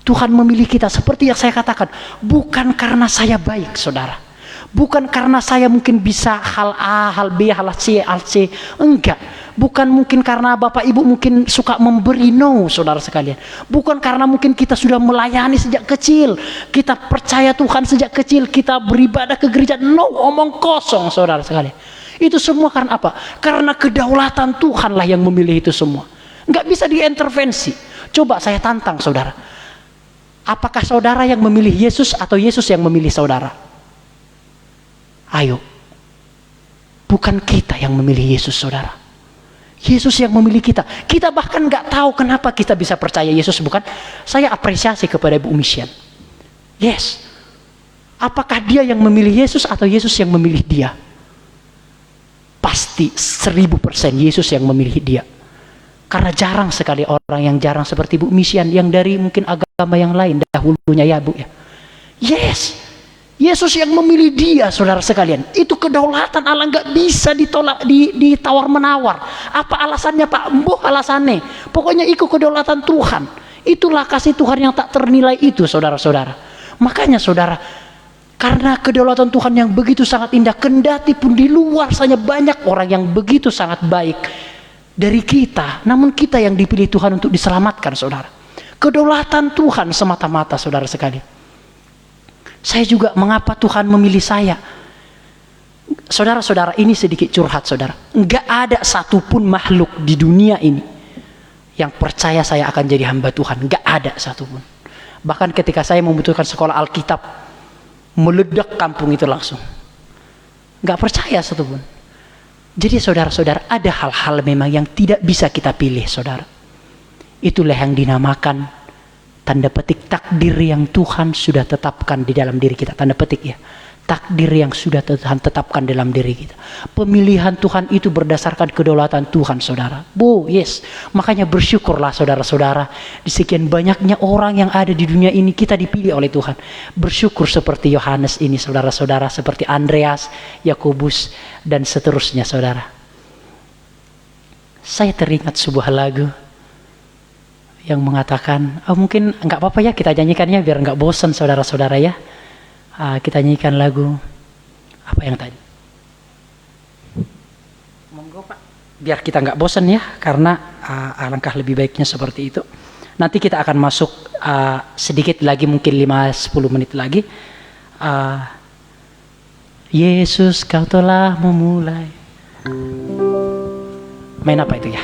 Tuhan memilih kita? Seperti yang saya katakan, bukan karena saya baik saudara, Bukan karena saya mungkin bisa hal A, hal B, hal C, hal C. Enggak. Bukan mungkin karena Bapak Ibu mungkin suka memberi, no, saudara sekalian. Bukan karena mungkin kita sudah melayani sejak kecil, kita percaya Tuhan sejak kecil, kita beribadah ke gereja, no, omong kosong, saudara sekalian. Itu semua karena apa? Karena kedaulatan Tuhan lah yang memilih itu semua. Enggak bisa diintervensi. Coba saya tantang saudara. Apakah saudara yang memilih Yesus atau Yesus yang memilih saudara? Ayo. Bukan kita yang memilih Yesus, saudara. Yesus yang memilih kita. Kita bahkan nggak tahu kenapa kita bisa percaya Yesus, bukan? Saya apresiasi kepada Ibu Mission. Yes. Apakah dia yang memilih Yesus atau Yesus yang memilih dia? Pasti 1000% Yesus yang memilih dia. Karena jarang sekali orang yang jarang seperti Bu Mission yang dari mungkin agama yang lain dahulunya ya Bu ya. Yes, Yesus yang memilih dia, saudara sekalian. Itu kedaulatan Allah, nggak bisa ditolak, ditawar menawar. Apa alasannya Pak? Mbuh alasannya. Pokoknya ikut kedaulatan Tuhan. Itulah kasih Tuhan yang tak ternilai itu, saudara-saudara. Makanya saudara, karena kedaulatan Tuhan yang begitu sangat indah, kendati pun di luar sana banyak orang yang begitu sangat baik dari kita, namun kita yang dipilih Tuhan untuk diselamatkan, saudara. Kedaulatan Tuhan semata-mata, saudara sekalian. Saya juga, mengapa Tuhan memilih saya? Saudara-saudara, ini sedikit curhat, saudara. Enggak ada satupun makhluk di dunia ini yang percaya saya akan jadi hamba Tuhan. Enggak ada satupun. Bahkan ketika saya membutuhkan sekolah Alkitab, meledak kampung itu langsung. Enggak percaya satupun. Jadi saudara-saudara, ada hal-hal memang yang tidak bisa kita pilih, saudara. Itulah yang dinamakan tanda petik takdir yang Tuhan sudah tetapkan di dalam diri kita. Tanda petik ya. Takdir yang sudah Tuhan tetapkan dalam diri kita. Pemilihan Tuhan itu berdasarkan kedaulatan Tuhan, saudara. Yes. Makanya bersyukurlah saudara-saudara. Di sekian banyaknya orang yang ada di dunia ini, kita dipilih oleh Tuhan. Bersyukur seperti Yohanes ini, saudara-saudara. Seperti Andreas, Yakobus, dan seterusnya, saudara. Saya teringat sebuah lagu yang mengatakan, mungkin nggak apa-apa ya kita nyanyikannya biar nggak bosan, saudara-saudara ya. Kita nyanyikan lagu apa yang tadi? Monggo Pak, biar kita nggak bosan ya, karena alangkah lebih baiknya seperti itu. Nanti kita akan masuk sedikit lagi, mungkin 5-10 menit lagi. Yesus, kau telah memulai. Main apa itu ya?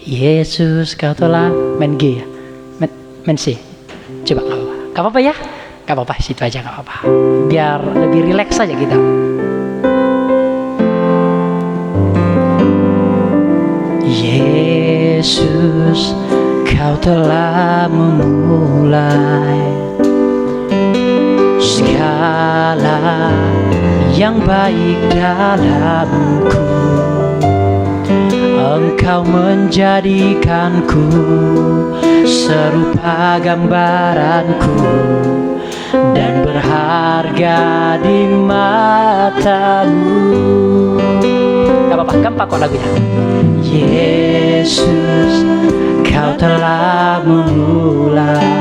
Yesus, kau telah, main G ya, main C. Coba nggak apa-apa ya? Gak apa-apa, situ aja gak apa-apa. Biar lebih rileks saja kita. Yesus, kau telah memulai segala yang baik dalamku. Engkau menjadikanku serupa gambaranku dan berharga di matamu. Gak apa-apa, gampang kok lagunya. Yesus, kau telah memulai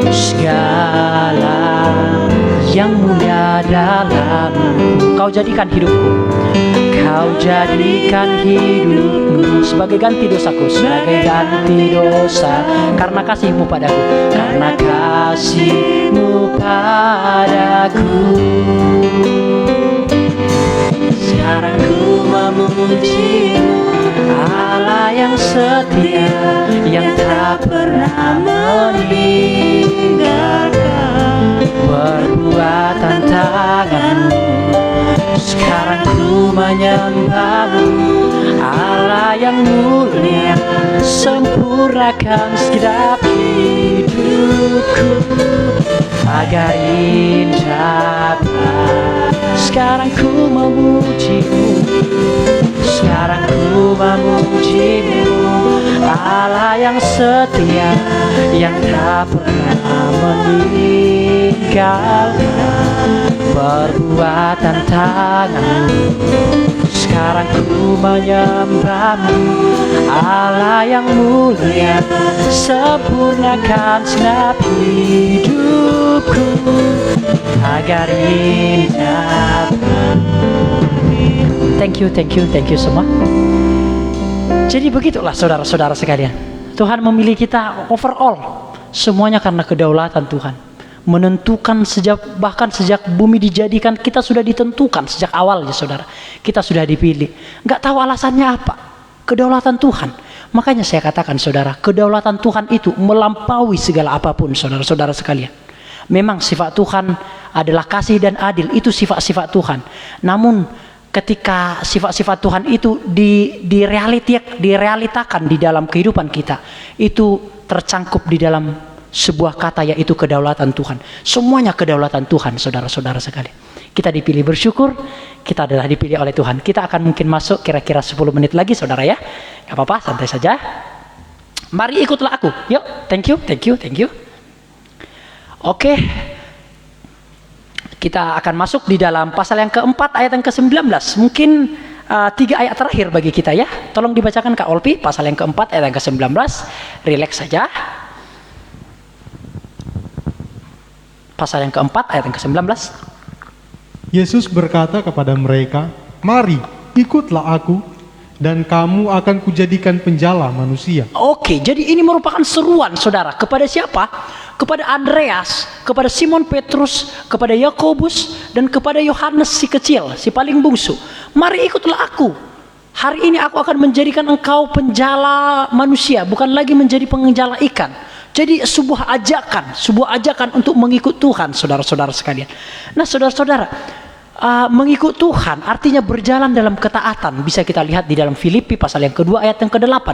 segala yang mulia dalamku. Kau jadikan hidupku, kau jadikan hidupmu sebagai ganti dosaku, sebagai ganti dosa, karena kasihmu padaku, karena kasihmu padaku. Sekarang ku memujimu, Allah yang setia, yang tak pernah meninggalkan perbuatan tanganmu. Sekarang ku menyembahmu, Allah yang mulia, sempurnakan setiap hidupku agar indah. Sekarang ku memujimu, sekarang ku memujimu, Allah yang setia, yang tak pernah meninggalkan perbuatan tanganmu. sekarang ku menyembahmu. Allah yang mulia, sempurnakan segenap hidupku agar indah. Thank you semua. Jadi begitulah saudara-saudara sekalian, Tuhan memilih kita overall, semuanya karena kedaulatan Tuhan. Menentukan bahkan sejak bumi dijadikan, kita sudah ditentukan sejak awalnya, saudara. Kita sudah dipilih. Nggak tahu alasannya apa. Kedaulatan Tuhan. Makanya saya katakan, saudara, kedaulatan Tuhan itu melampaui segala apapun, saudara-saudara sekalian. Memang sifat Tuhan adalah kasih dan adil, itu sifat-sifat Tuhan. Namun ketika sifat-sifat Tuhan itu direalitakan di dalam kehidupan kita, itu tercangkup di dalam sebuah kata, yaitu kedaulatan Tuhan. Semuanya kedaulatan Tuhan, saudara-saudara sekalian. Kita dipilih bersyukur, kita adalah dipilih oleh Tuhan. Kita akan mungkin masuk kira-kira 10 menit lagi, saudara ya. Gak apa-apa, santai saja. Mari ikutlah aku. Yuk, thank you. Oke. Kita akan masuk di dalam pasal yang keempat ayat yang ke-19. Mungkin 3 ayat terakhir bagi kita ya. Tolong dibacakan Kak Olpi, pasal yang keempat ayat yang ke-19. Relax saja. Pasal yang keempat ayat yang ke-19.
Yesus berkata kepada mereka, "Mari, ikutlah aku, dan kamu akan kujadikan penjala manusia."
Oke, jadi ini merupakan seruan, saudara. Kepada siapa? Kepada Andreas, kepada Simon Petrus, kepada Yakobus, dan kepada Yohanes si kecil, si paling bungsu. Mari ikutlah aku. Hari ini aku akan menjadikan engkau penjala manusia, bukan lagi menjadi penjala ikan. Jadi sebuah ajakan untuk mengikut Tuhan, saudara-saudara sekalian. Nah, saudara-saudara, mengikut Tuhan artinya berjalan dalam ketaatan. Bisa kita lihat di dalam Filipi pasal yang kedua ayat yang ke-8.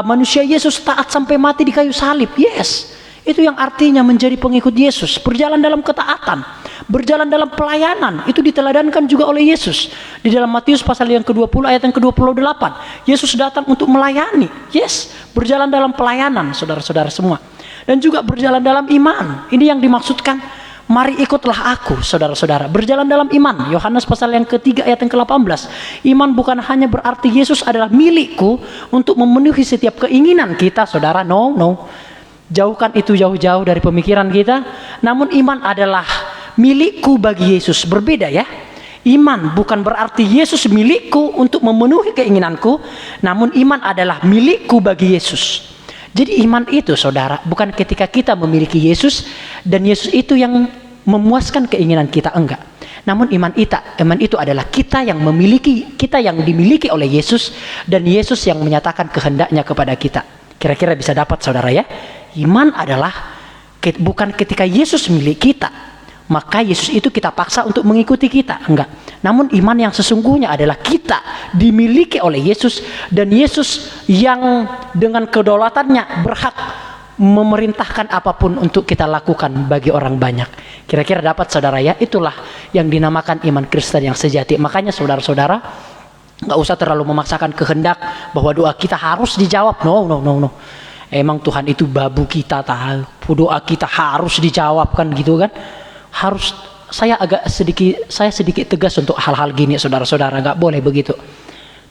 Manusia Yesus taat sampai mati di kayu salib. Yes, itu yang artinya menjadi pengikut Yesus. Berjalan dalam ketaatan, berjalan dalam pelayanan. Itu diteladankan juga oleh Yesus di dalam Matius pasal yang ke-20 ayat yang ke-28. Yesus datang untuk melayani. Yes, berjalan dalam pelayanan, saudara-saudara semua. Dan juga berjalan dalam iman. Ini yang dimaksudkan, mari ikutlah aku, saudara-saudara. Berjalan dalam iman. Yohanes pasal yang ke-3 ayat yang ke-18. Iman bukan hanya berarti Yesus adalah milikku untuk memenuhi setiap keinginan kita, saudara. No. Jauhkan itu jauh-jauh dari pemikiran kita. Namun iman adalah milikku bagi Yesus. Berbeda ya. Iman bukan berarti Yesus milikku untuk memenuhi keinginanku. Namun iman adalah milikku bagi Yesus. Jadi iman itu, saudara, bukan ketika kita memiliki Yesus dan Yesus itu yang memuaskan keinginan kita, enggak. Namun iman itu adalah kita yang dimiliki oleh Yesus, dan Yesus yang menyatakan kehendaknya kepada kita. Kira-kira bisa dapat, saudara ya. Iman adalah bukan ketika Yesus milik kita, maka Yesus itu kita paksa untuk mengikuti kita, enggak. Namun iman yang sesungguhnya adalah kita dimiliki oleh Yesus, dan Yesus yang dengan kedaulatannya berhak memerintahkan apapun untuk kita lakukan bagi orang banyak. Kira-kira dapat, saudara ya. Itulah yang dinamakan iman Kristen yang sejati. Makanya saudara-saudara, nggak usah terlalu memaksakan kehendak bahwa doa kita harus dijawab. No. Emang Tuhan itu babu kita, tahu doa kita harus dijawab kan gitu kan? Harus. Saya sedikit tegas untuk hal-hal gini, saudara-saudara. Nggak boleh begitu.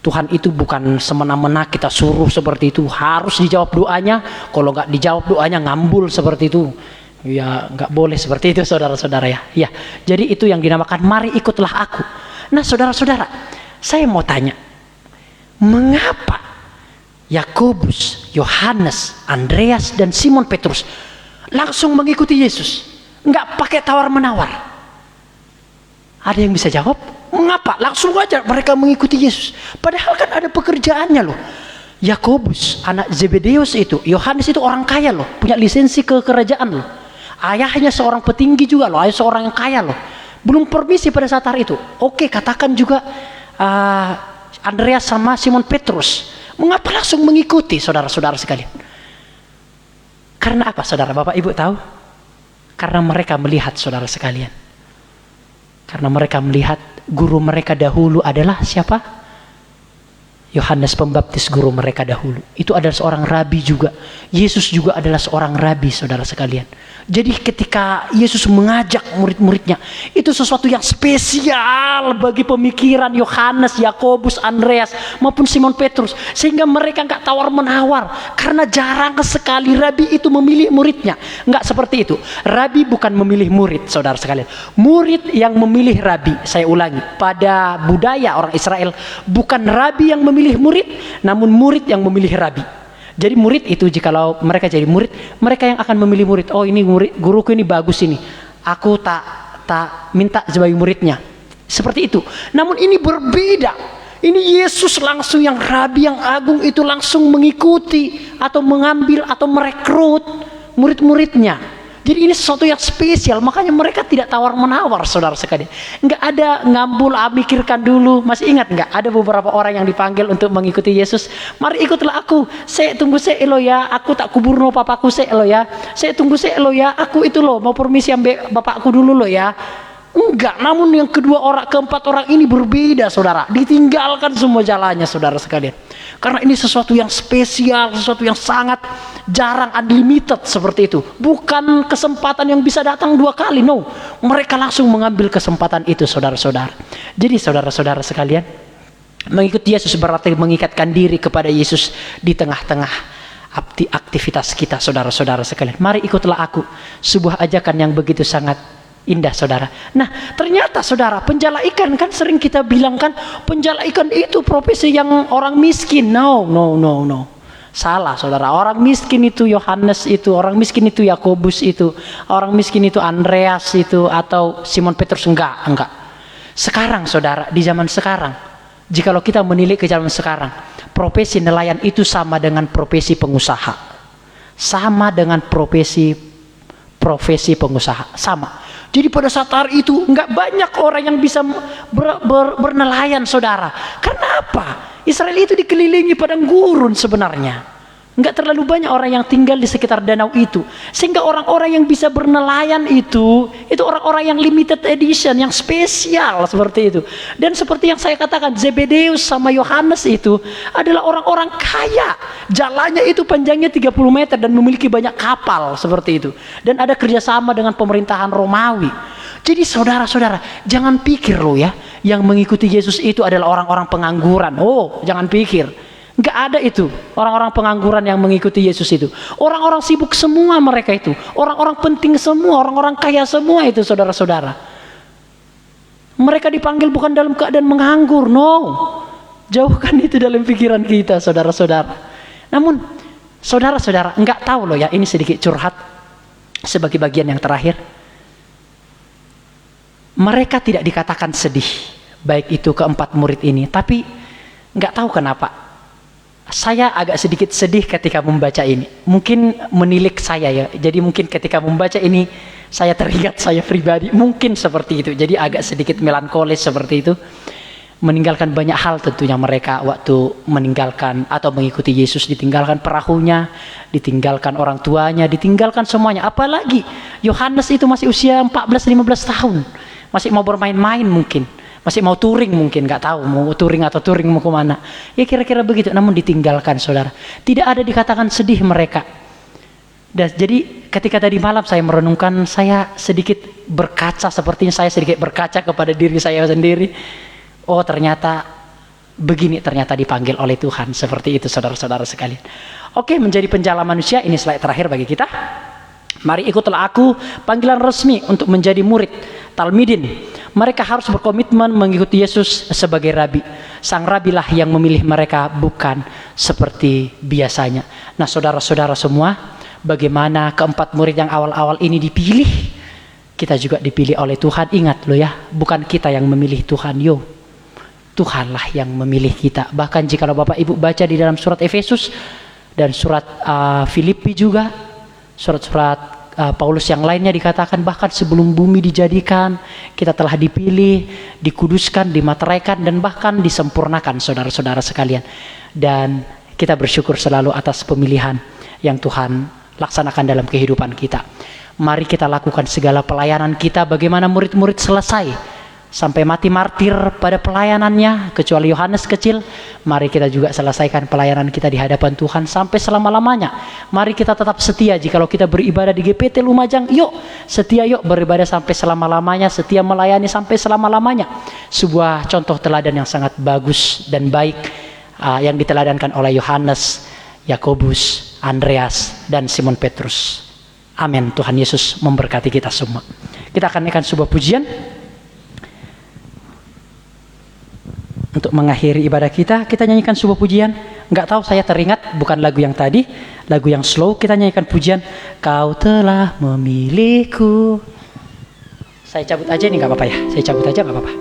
Tuhan itu bukan semena-mena kita suruh seperti itu. Harus dijawab doanya. Kalau nggak dijawab doanya ngambul seperti itu. Ya nggak boleh seperti itu, saudara-saudara ya. Ya, jadi itu yang dinamakan mari ikutlah aku. Nah, saudara-saudara, saya mau tanya, mengapa Yakobus, Yohanes, Andreas, dan Simon Petrus langsung mengikuti Yesus? Nggak pakai tawar-menawar. Ada yang bisa jawab? Mengapa? Langsung aja mereka mengikuti Yesus. Padahal kan ada pekerjaannya loh. Yakobus, anak Zebedeus itu, Yohanes itu orang kaya loh, punya lisensi ke kerajaan loh. Ayahnya seorang petinggi juga loh, ayah seorang yang kaya loh. Belum permisi pada saat hari itu. Oke, katakan juga Andreas sama Simon Petrus. Mengapa langsung mengikuti, saudara-saudara sekalian? Karena apa, saudara? Bapak Ibu tahu? Karena mereka melihat, saudara sekalian. Karena mereka melihat guru mereka dahulu adalah siapa? Yohanes Pembaptis guru mereka dahulu. Itu adalah seorang rabi juga. Yesus juga adalah seorang rabi, saudara sekalian. Jadi ketika Yesus mengajak murid-muridnya, itu sesuatu yang spesial bagi pemikiran Yohanes, Yakobus, Andreas, maupun Simon Petrus. Sehingga mereka nggak tawar-menawar. Karena jarang sekali rabi itu memilih muridnya. Nggak seperti itu. Rabi bukan memilih murid, saudara sekalian. Murid yang memilih rabi. Saya ulangi, pada budaya orang Israel, bukan rabi yang memilih murid, namun murid yang memilih rabi. Jadi murid itu, jikalau mereka jadi murid, mereka yang akan memilih murid. Oh, ini murid, guruku ini bagus ini, aku tak minta sebagai muridnya. Seperti itu. Namun ini berbeda. Ini Yesus langsung, yang rabi yang agung itu langsung mengikuti atau mengambil atau merekrut murid-muridnya. Jadi ini sesuatu yang spesial, makanya mereka tidak tawar-menawar, saudara sekalian. Nggak ada ngambul, mikirkan dulu. Masih ingat nggak? Ada beberapa orang yang dipanggil untuk mengikuti Yesus. Mari ikutlah aku. Saya tunggu saya lo ya. Aku tak kubur no papaku saya lo ya. Saya tunggu saya lo ya. Aku itu lo mau permisi ambil bapakku dulu lo ya. Enggak, namun yang keempat orang ini berbeda, saudara. Ditinggalkan semua jalannya, saudara sekalian. Karena ini sesuatu yang spesial, sesuatu yang sangat jarang, unlimited seperti itu. Bukan kesempatan yang bisa datang 2 kali, no. Mereka langsung mengambil kesempatan itu, saudara-saudara. Jadi saudara-saudara sekalian, mengikuti Yesus berarti mengikatkan diri kepada Yesus di tengah-tengah aktivitas kita, saudara-saudara sekalian. Mari ikutlah aku, sebuah ajakan yang begitu sangat indah, saudara. Nah, ternyata saudara, penjala ikan kan sering kita bilang kan, penjala ikan itu profesi yang orang miskin. No. Salah, saudara. Orang miskin itu Yohanes itu, orang miskin itu Yakobus itu, orang miskin itu Andreas itu, atau Simon Petrus. Enggak. Sekarang, saudara, di zaman sekarang, jikalau kita menilik ke zaman sekarang, profesi nelayan itu sama dengan profesi pengusaha. Sama dengan profesi pengusaha. Sama. Jadi pada saat hari itu nggak banyak orang yang bisa bernelayan, saudara. Karena apa? Israel itu dikelilingi padang gurun sebenarnya. Nggak terlalu banyak orang yang tinggal di sekitar danau itu. Sehingga orang-orang yang bisa bernelayan itu orang-orang yang limited edition, yang spesial seperti itu. Dan seperti yang saya katakan, Zebedeus sama Yohanes itu adalah orang-orang kaya. Jalannya itu panjangnya 30 meter dan memiliki banyak kapal seperti itu. Dan ada kerjasama dengan pemerintahan Romawi. Jadi saudara-saudara, jangan pikir loh ya, yang mengikuti Yesus itu adalah orang-orang pengangguran. Oh, jangan pikir. Nggak ada itu orang-orang pengangguran yang mengikuti Yesus itu. Orang-orang sibuk semua mereka itu. Orang-orang penting semua, orang-orang kaya semua itu, saudara-saudara. Mereka dipanggil bukan dalam keadaan menganggur, no. Jauhkan itu dalam pikiran kita, saudara-saudara. Namun, saudara-saudara, nggak tahu loh ya, ini sedikit curhat sebagai bagian yang terakhir. Mereka tidak dikatakan sedih, baik itu keempat murid ini, tapi nggak tahu kenapa. Saya agak sedikit sedih ketika membaca ini. Mungkin menilik saya ya. Jadi mungkin ketika membaca ini saya teringat saya pribadi. Mungkin seperti itu. Jadi agak sedikit melankolis seperti itu. Meninggalkan banyak hal tentunya mereka waktu meninggalkan atau mengikuti Yesus. Ditinggalkan perahunya, ditinggalkan orang tuanya, ditinggalkan semuanya. Apalagi Yohanes itu masih usia 14-15 tahun. Masih mau bermain-main mungkin. Masih mau touring mungkin, nggak tahu mau touring mau kemana. Ya kira-kira begitu, namun ditinggalkan, saudara. Tidak ada dikatakan sedih mereka. Dan jadi ketika tadi malam saya merenungkan, saya sedikit berkaca, sepertinya saya sedikit berkaca kepada diri saya sendiri. Oh ternyata begini, ternyata dipanggil oleh Tuhan. Seperti itu, saudara-saudara sekalian. Oke, menjadi penjala manusia, ini slide terakhir bagi kita. Mari ikutlah aku, panggilan resmi untuk menjadi murid, talmidin. Mereka harus berkomitmen mengikuti Yesus sebagai rabi. Sang rabilah yang memilih mereka, bukan seperti biasanya. Nah, saudara-saudara semua, bagaimana keempat murid yang awal-awal ini dipilih? Kita juga dipilih oleh Tuhan. Ingat loh ya, bukan kita yang memilih Tuhan, yo. Tuhanlah yang memilih kita. Bahkan jika Bapak Ibu baca di dalam surat Efesus dan surat Filipi juga, surat-surat Paulus yang lainnya dikatakan bahkan sebelum bumi dijadikan kita telah dipilih, dikuduskan, dimateraikan dan bahkan disempurnakan, saudara-saudara sekalian. Dan kita bersyukur selalu atas pemilihan yang Tuhan laksanakan dalam kehidupan kita. Mari kita lakukan segala pelayanan kita bagaimana murid-murid selesai sampai mati martir pada pelayanannya, kecuali Yohanes kecil. Mari kita juga selesaikan pelayanan kita di hadapan Tuhan sampai selama-lamanya. Mari kita tetap setia. Jikalau kita beribadah di GPT Lumajang, yuk setia, yuk beribadah sampai selama-lamanya, setia melayani sampai selama-lamanya. Sebuah contoh teladan yang sangat bagus dan baik yang diteladankan oleh Yohanes, Yakobus, Andreas, dan Simon Petrus. Amin. Tuhan Yesus memberkati kita semua. Kita akan naikkan sebuah pujian untuk mengakhiri ibadah kita. Kita nyanyikan sebuah pujian. Enggak tahu, saya teringat bukan lagu yang tadi, lagu yang slow. Kita nyanyikan pujian, Kau telah memilihku. Saya cabut aja nih, nggak apa-apa ya. Saya cabut aja, nggak apa-apa.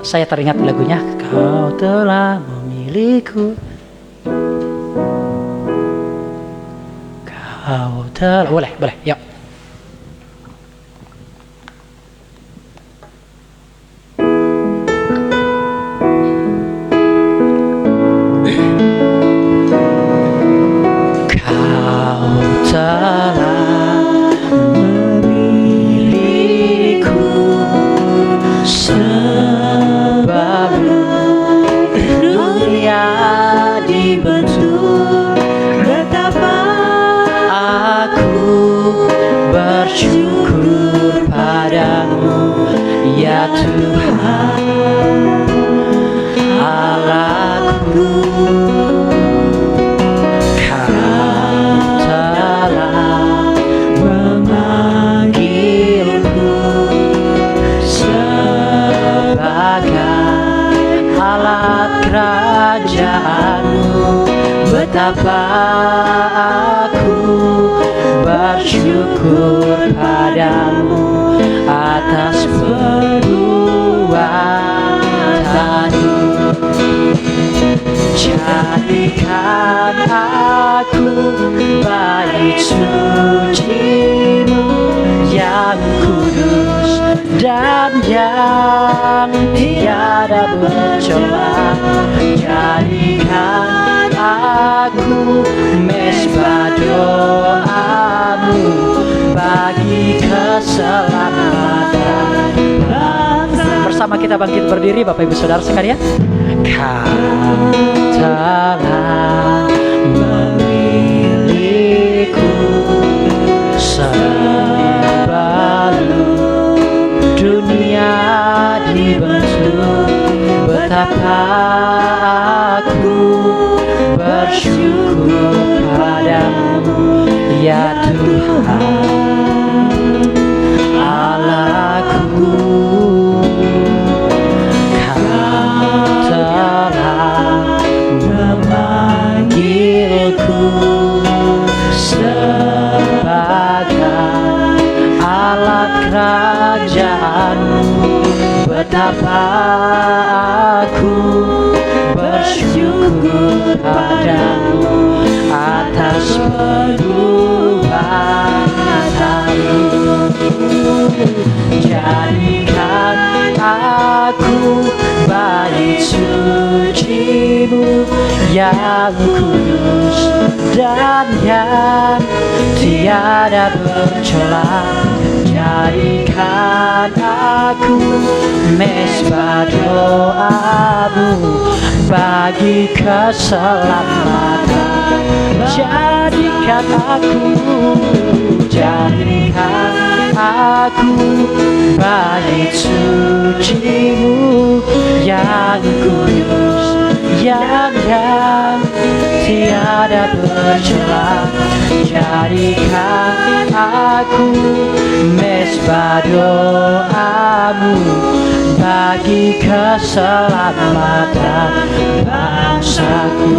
Saya teringat lagunya, Kau telah memilihku. Kau telah, boleh, yuk.
Betapa aku bersyukur padamu atas perbuatanmu. Jadikan aku bait suci-Mu yang kudus dan yang tiada bercela. Jadikan aku mesbah doa-Mu bagi keselamatan bangsa.
Bersama kita bangkit berdiri, Bapak Ibu Saudara sekalian.
Kau telah memilihku sebelum dunia dibentuk. Betapa aku bersyukur padamu, ya Tuhan Allahku. Kau telah memanggilku sebagai alat kerajaan-Mu. Betapa aku bersyukur padamu atas perbuatanmu. Jadikan aku bait suci-Mu yang kudus dan yang tiada bercela. Jadikan aku mesbah doa-Mu bagi keselamatan. Jadikan aku bait suci-Mu yang kudus, yang tiada bercela. Jadikan aku mesbah doa-Mu bagi keselamatan bangsaku.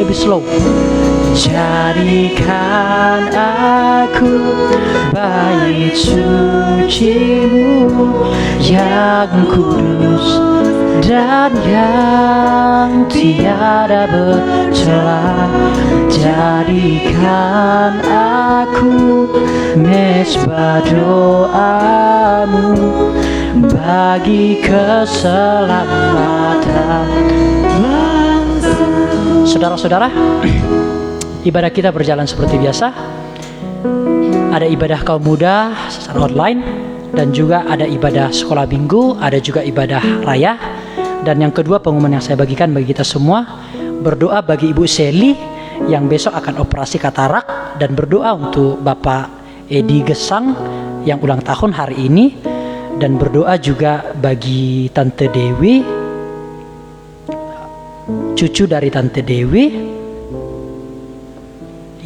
Lebih slow.
Jadikan aku bait suci-Mu yang kudus dan yang tiada bercela. Jadikan aku mesbah doa-Mu bagi keselamatan bangsa.
Saudara-saudara, ibadah kita berjalan seperti biasa. Ada ibadah kaum muda secara online, dan juga ada ibadah sekolah minggu, ada juga ibadah raya. Dan yang kedua, pengumuman yang saya bagikan bagi kita semua, berdoa bagi Ibu Seli yang besok akan operasi katarak, dan berdoa untuk Bapak Edi Gesang yang ulang tahun hari ini, dan berdoa juga bagi Tante Dewi, cucu dari Tante Dewi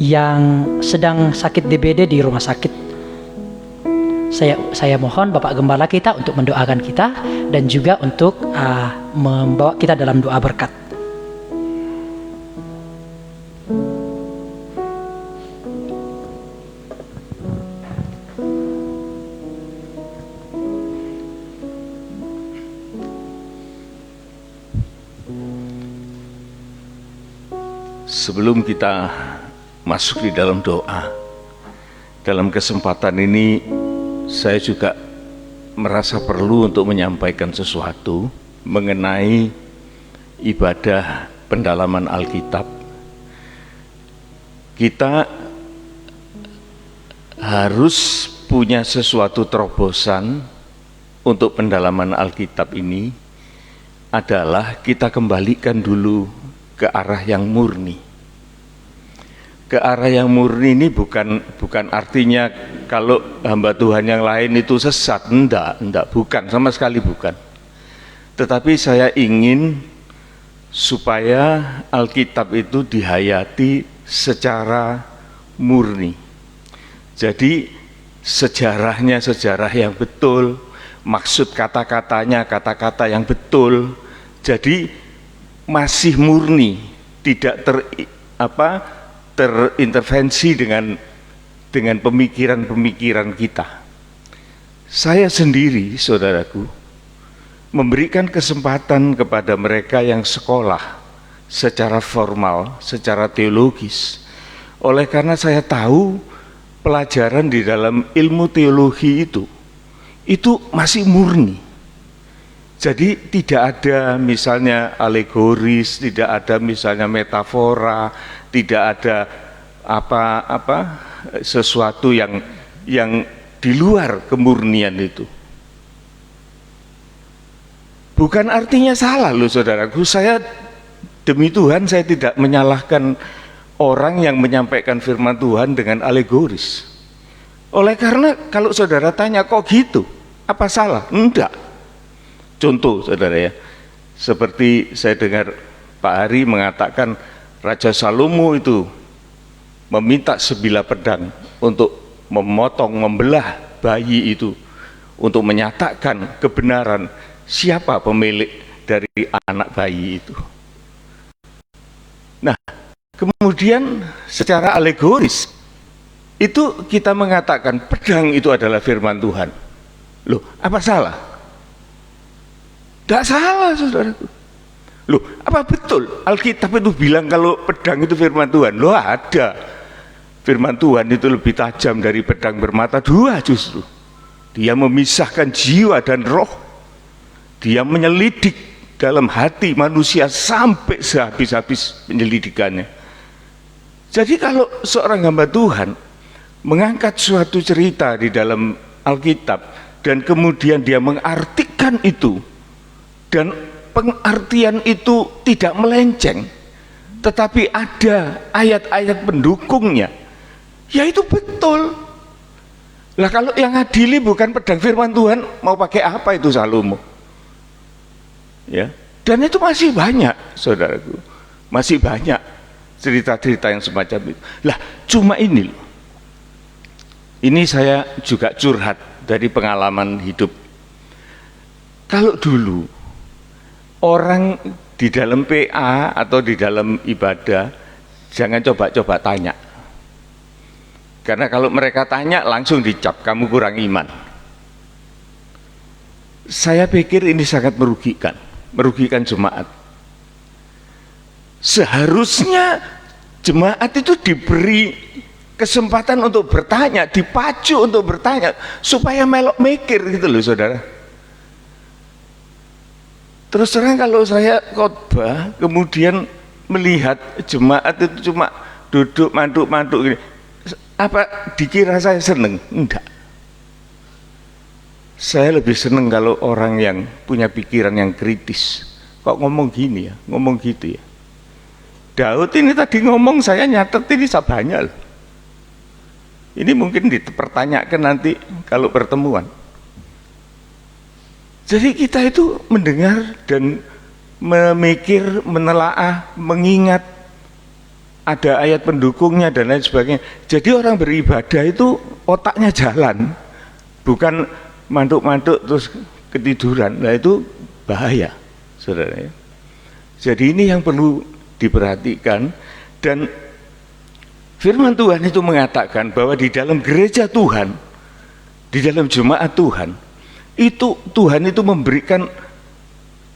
yang sedang sakit DBD di rumah sakit. Saya mohon Bapak Gembala kita untuk mendoakan kita dan juga untuk membawa kita dalam doa berkat.
Sebelum kita masuk di dalam doa, dalam kesempatan ini saya juga merasa perlu untuk menyampaikan sesuatu mengenai ibadah pendalaman Alkitab. Kita harus punya sesuatu terobosan untuk pendalaman Alkitab ini, adalah kita kembalikan dulu ke arah yang murni. Ke arah yang murni ini bukan artinya kalau hamba Tuhan yang lain itu sesat, enggak, bukan, sama sekali bukan. Tetapi saya ingin supaya Alkitab itu dihayati secara murni. Jadi sejarahnya sejarah yang betul, maksud kata-katanya kata-kata yang betul. Jadi masih murni, tidak terintervensi dengan pemikiran-pemikiran kita. Saya sendiri, saudaraku, memberikan kesempatan kepada mereka yang sekolah secara formal, secara teologis. Oleh karena saya tahu pelajaran di dalam ilmu teologi itu masih murni. Jadi tidak ada misalnya alegoris, tidak ada misalnya metafora, tidak ada sesuatu yang di luar kemurnian itu. Bukan artinya salah loh saudaraku, saya demi Tuhan saya tidak menyalahkan orang yang menyampaikan firman Tuhan dengan alegoris. Oleh karena kalau saudara tanya kok gitu, apa salah? Enggak. Contoh saudara ya, seperti saya dengar Pak Hari mengatakan Raja Salomo itu meminta sebilah pedang untuk memotong, membelah bayi itu, untuk menyatakan kebenaran siapa pemilik dari anak bayi itu. Nah, kemudian secara alegoris itu kita mengatakan pedang itu adalah firman Tuhan. Loh, apa salah? Tidak salah saudaraku. Loh, apa betul Alkitab itu bilang kalau pedang itu firman Tuhan? Loh, ada. Firman Tuhan itu lebih tajam dari pedang bermata dua justru. Dia memisahkan jiwa dan roh. Dia menyelidik dalam hati manusia sampai sehabis-habis penyelidikannya. Jadi kalau seorang hamba Tuhan mengangkat suatu cerita di dalam Alkitab dan kemudian dia mengartikan itu, dan pengartian itu tidak melenceng, tetapi ada ayat-ayat pendukungnya, ya itu betul. Lah kalau yang adili bukan pedang firman Tuhan, mau pakai apa itu Salomo? Ya, dan itu masih banyak saudaraku, masih banyak cerita-cerita yang semacam itu. Lah cuma ini loh, ini saya juga curhat dari pengalaman hidup. Kalau dulu orang di dalam PA atau di dalam ibadah jangan coba-coba tanya, karena kalau mereka tanya langsung dicap kamu kurang iman. Saya pikir ini sangat merugikan jemaat. Seharusnya jemaat itu diberi kesempatan untuk bertanya, dipacu untuk bertanya supaya melok mikir gitu loh saudara. Terus terang kalau saya khotbah kemudian melihat jemaat itu cuma duduk mantuk-mantuk gini, apa dikira saya seneng? Enggak. Saya lebih seneng kalau orang yang punya pikiran yang kritis. Kok ngomong gini ya, ngomong gitu ya. Daud ini tadi ngomong, saya nyatet ini sabanya loh. Ini mungkin dipertanyakan nanti kalau pertemuan. Jadi kita itu mendengar dan memikir, menelaah, mengingat, ada ayat pendukungnya dan lain sebagainya. Jadi orang beribadah itu otaknya jalan, bukan mantuk-mantuk terus ketiduran. Nah itu bahaya, saudara ya. Jadi ini yang perlu diperhatikan. Dan firman Tuhan itu mengatakan bahwa di dalam gereja Tuhan, di dalam jemaat Tuhan, itu Tuhan itu memberikan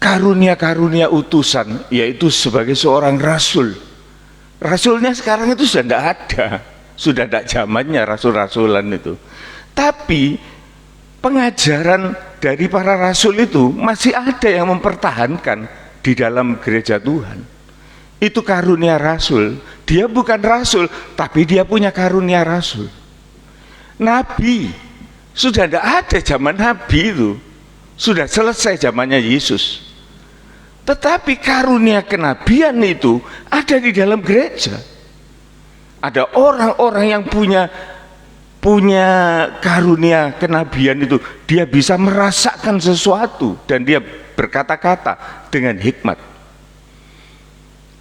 karunia-karunia utusan, yaitu sebagai seorang rasul. Rasulnya sekarang itu sudah tidak ada, sudah tidak zamannya rasul-rasulan itu. Tapi pengajaran dari para rasul itu masih ada yang mempertahankan di dalam gereja Tuhan. Itu karunia rasul. Dia bukan rasul, tapi dia punya karunia rasul. Nabi sudah tidak ada zaman Nabi itu, sudah selesai zamannya Yesus. Tetapi karunia kenabian itu ada di dalam gereja. Ada orang-orang yang punya karunia kenabian itu, dia bisa merasakan sesuatu dan dia berkata-kata dengan hikmat.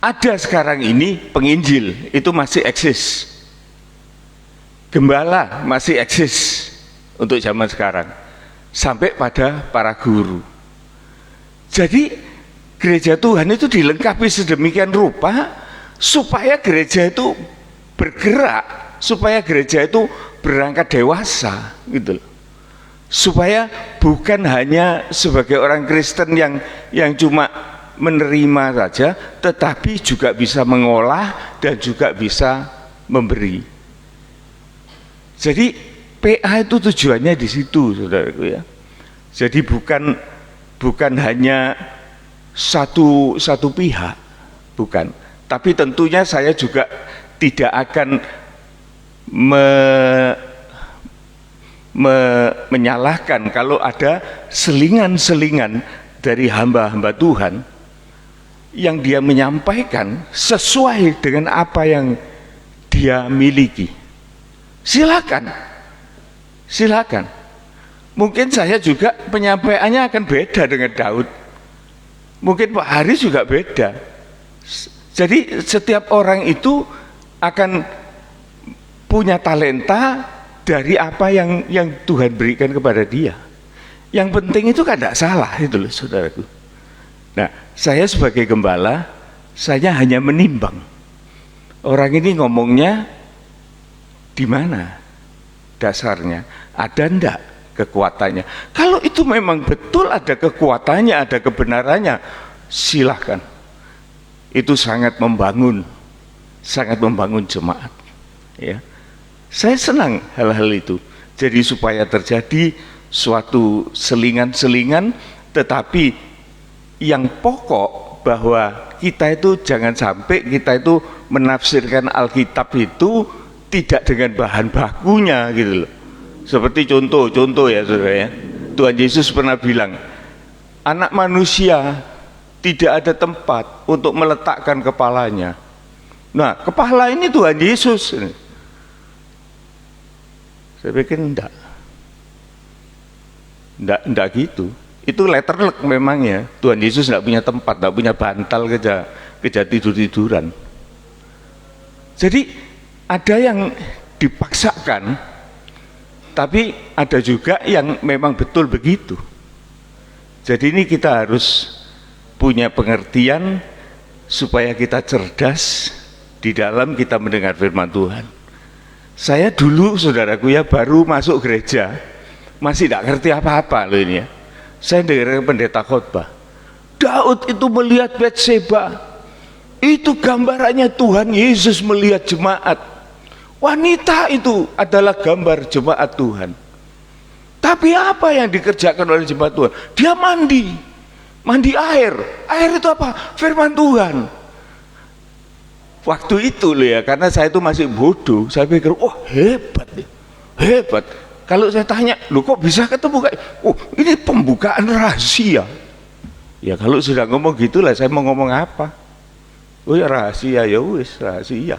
Ada sekarang ini penginjil itu masih eksis, gembala masih eksis untuk zaman sekarang, sampai pada para guru. Jadi gereja Tuhan itu dilengkapi sedemikian rupa supaya gereja itu bergerak, supaya gereja itu berangkat dewasa gitu loh. Supaya bukan hanya sebagai orang Kristen yang cuma menerima saja, tetapi juga bisa mengolah dan juga bisa memberi. Jadi PA itu tujuannya di situ, saudaraku ya. Jadi bukan hanya satu pihak, bukan. Tapi tentunya saya juga tidak akan menyalahkan kalau ada selingan-selingan dari hamba-hamba Tuhan yang dia menyampaikan sesuai dengan apa yang dia miliki. Silakan, silakan. Mungkin saya juga penyampaiannya akan beda dengan Daud. Mungkin Pak Haris juga beda. Jadi setiap orang itu akan punya talenta dari apa yang Tuhan berikan kepada dia. Yang penting itu kan tidak salah itu loh, saudaraku. Nah, saya sebagai gembala, saya hanya menimbang orang ini ngomongnya di mana dasarnya, ada ndak kekuatannya. Kalau itu memang betul ada kekuatannya, ada kebenarannya, silahkan. Itu sangat membangun jemaat. Ya, saya senang hal-hal itu. Jadi supaya terjadi suatu selingan-selingan, tetapi yang pokok bahwa kita itu jangan sampai kita itu menafsirkan Alkitab itu tidak dengan bahan bakunya gitu loh. Seperti contoh ya saudara ya, Tuhan Yesus pernah bilang, anak manusia tidak ada tempat untuk meletakkan kepalanya. Nah, kepala ini Tuhan Yesus. Saya pikir enggak gitu. Itu letterlek memang ya. Tuhan Yesus enggak punya tempat, enggak punya bantal kerja tidur-tiduran. Jadi ada yang dipaksakan, tapi ada juga yang memang betul begitu. Jadi ini kita harus punya pengertian supaya kita cerdas di dalam kita mendengar firman Tuhan. Saya dulu saudaraku ya baru masuk gereja, masih tidak ngerti apa-apa loh ini ya. Saya dengar pendeta khotbah, Daud itu melihat Batseba, itu gambarannya Tuhan Yesus melihat jemaat. Wanita itu adalah gambar jemaat Tuhan. Tapi apa yang dikerjakan oleh jemaat Tuhan? Dia mandi air. Air itu apa? Firman Tuhan. Waktu itu loh ya, karena saya itu masih bodoh, saya pikir, oh hebat. kalau saya tanya, loh kok bisa ketemu kayak, oh ini pembukaan rahasia. Ya kalau sudah ngomong gitulah, saya mau ngomong apa? Oh ya rahasia, ya wis rahasia.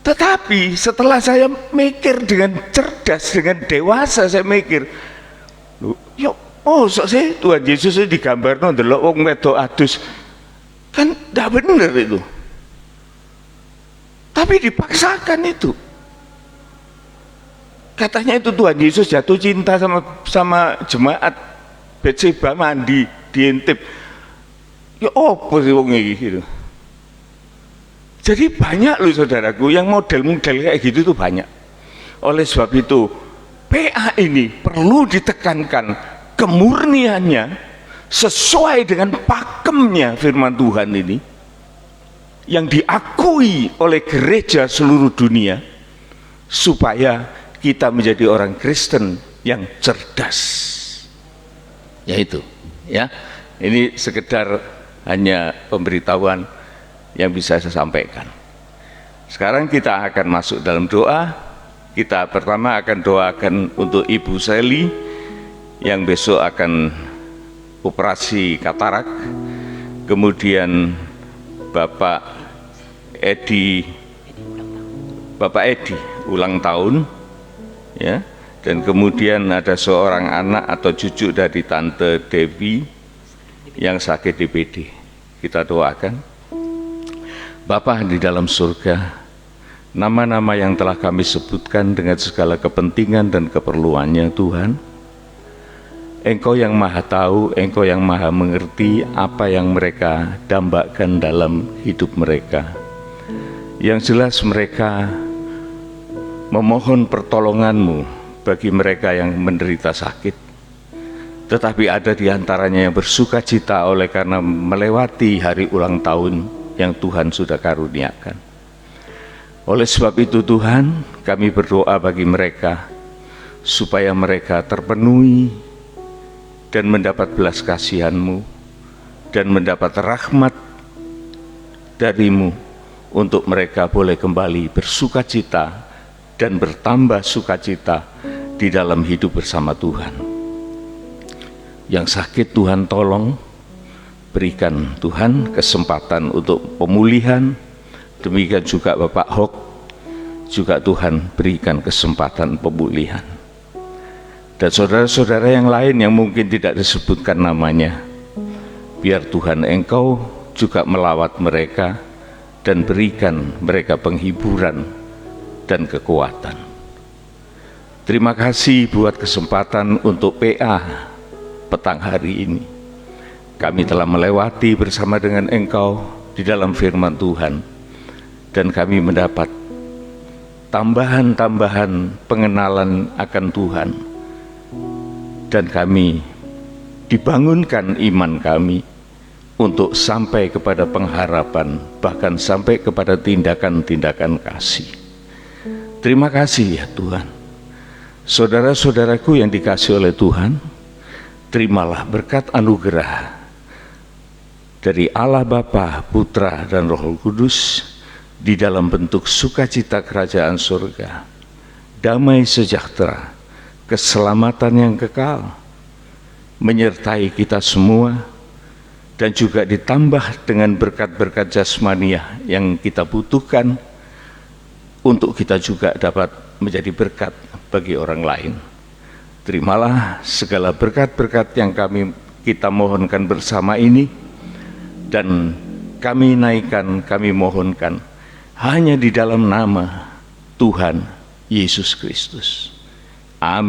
Tetapi setelah saya mikir dengan cerdas, dengan dewasa, saya mikir, loh, ya sok sih Tuhan Yesus itu digambar ndelok wong wedok adus, kan tidak benar itu. Tapi dipaksakan itu. Katanya itu Tuhan Yesus jatuh cinta sama jemaat Betseba mandi diintip. Ya apa sih wong iki gitu. Jadi banyak loh saudaraku yang model-model kayak gitu tuh banyak. Oleh sebab itu PA ini perlu ditekankan kemurniannya sesuai dengan pakemnya firman Tuhan ini yang diakui oleh gereja seluruh dunia, supaya kita menjadi orang Kristen yang cerdas. Yaitu ya, ini sekedar hanya pemberitahuan yang bisa saya sampaikan. Sekarang kita akan masuk dalam doa. Kita pertama akan doakan untuk Ibu Sally yang besok akan operasi katarak, kemudian Bapak Edi ulang tahun, ya, dan kemudian ada seorang anak atau cucu dari Tante Devi yang sakit DBD. Kita doakan. Bapa di dalam surga, nama-nama yang telah kami sebutkan dengan segala kepentingan dan keperluannya Tuhan, Engkau yang maha tahu, Engkau yang maha mengerti apa yang mereka dambakan dalam hidup mereka. Yang jelas mereka memohon pertolongan-Mu bagi mereka yang menderita sakit. Tetapi ada di antaranya yang bersuka cita oleh karena melewati hari ulang tahun yang Tuhan sudah karuniakan. Oleh sebab itu Tuhan, kami berdoa bagi mereka supaya mereka terpenuhi dan mendapat belas kasihan-Mu dan mendapat rahmat dari-Mu untuk mereka boleh kembali bersuka cita dan bertambah sukacita di dalam hidup bersama Tuhan. Yang sakit Tuhan tolong, berikan Tuhan kesempatan untuk pemulihan. Demikian juga Bapak Hok, juga Tuhan berikan kesempatan pemulihan. Dan saudara-saudara yang lain yang mungkin tidak disebutkan namanya, biar Tuhan Engkau juga melawat mereka dan berikan mereka penghiburan dan kekuatan. Terima kasih buat kesempatan untuk PA petang hari ini. Kami telah melewati bersama dengan Engkau di dalam firman Tuhan, dan kami mendapat tambahan-tambahan pengenalan akan Tuhan. Dan kami dibangunkan iman kami untuk sampai kepada pengharapan, bahkan sampai kepada tindakan-tindakan kasih. Terima kasih ya Tuhan. Saudara-saudaraku yang dikasihi oleh Tuhan, terimalah berkat anugerah dari Allah Bapa, Putra, dan Roh Kudus di dalam bentuk sukacita kerajaan surga, damai sejahtera, keselamatan yang kekal menyertai kita semua, dan juga ditambah dengan berkat-berkat jasmaniah yang kita butuhkan untuk kita juga dapat menjadi berkat bagi orang lain. Terimalah segala berkat-berkat yang kita mohonkan bersama ini, dan kami naikkan, kami mohonkan hanya di dalam nama Tuhan Yesus Kristus. Amin.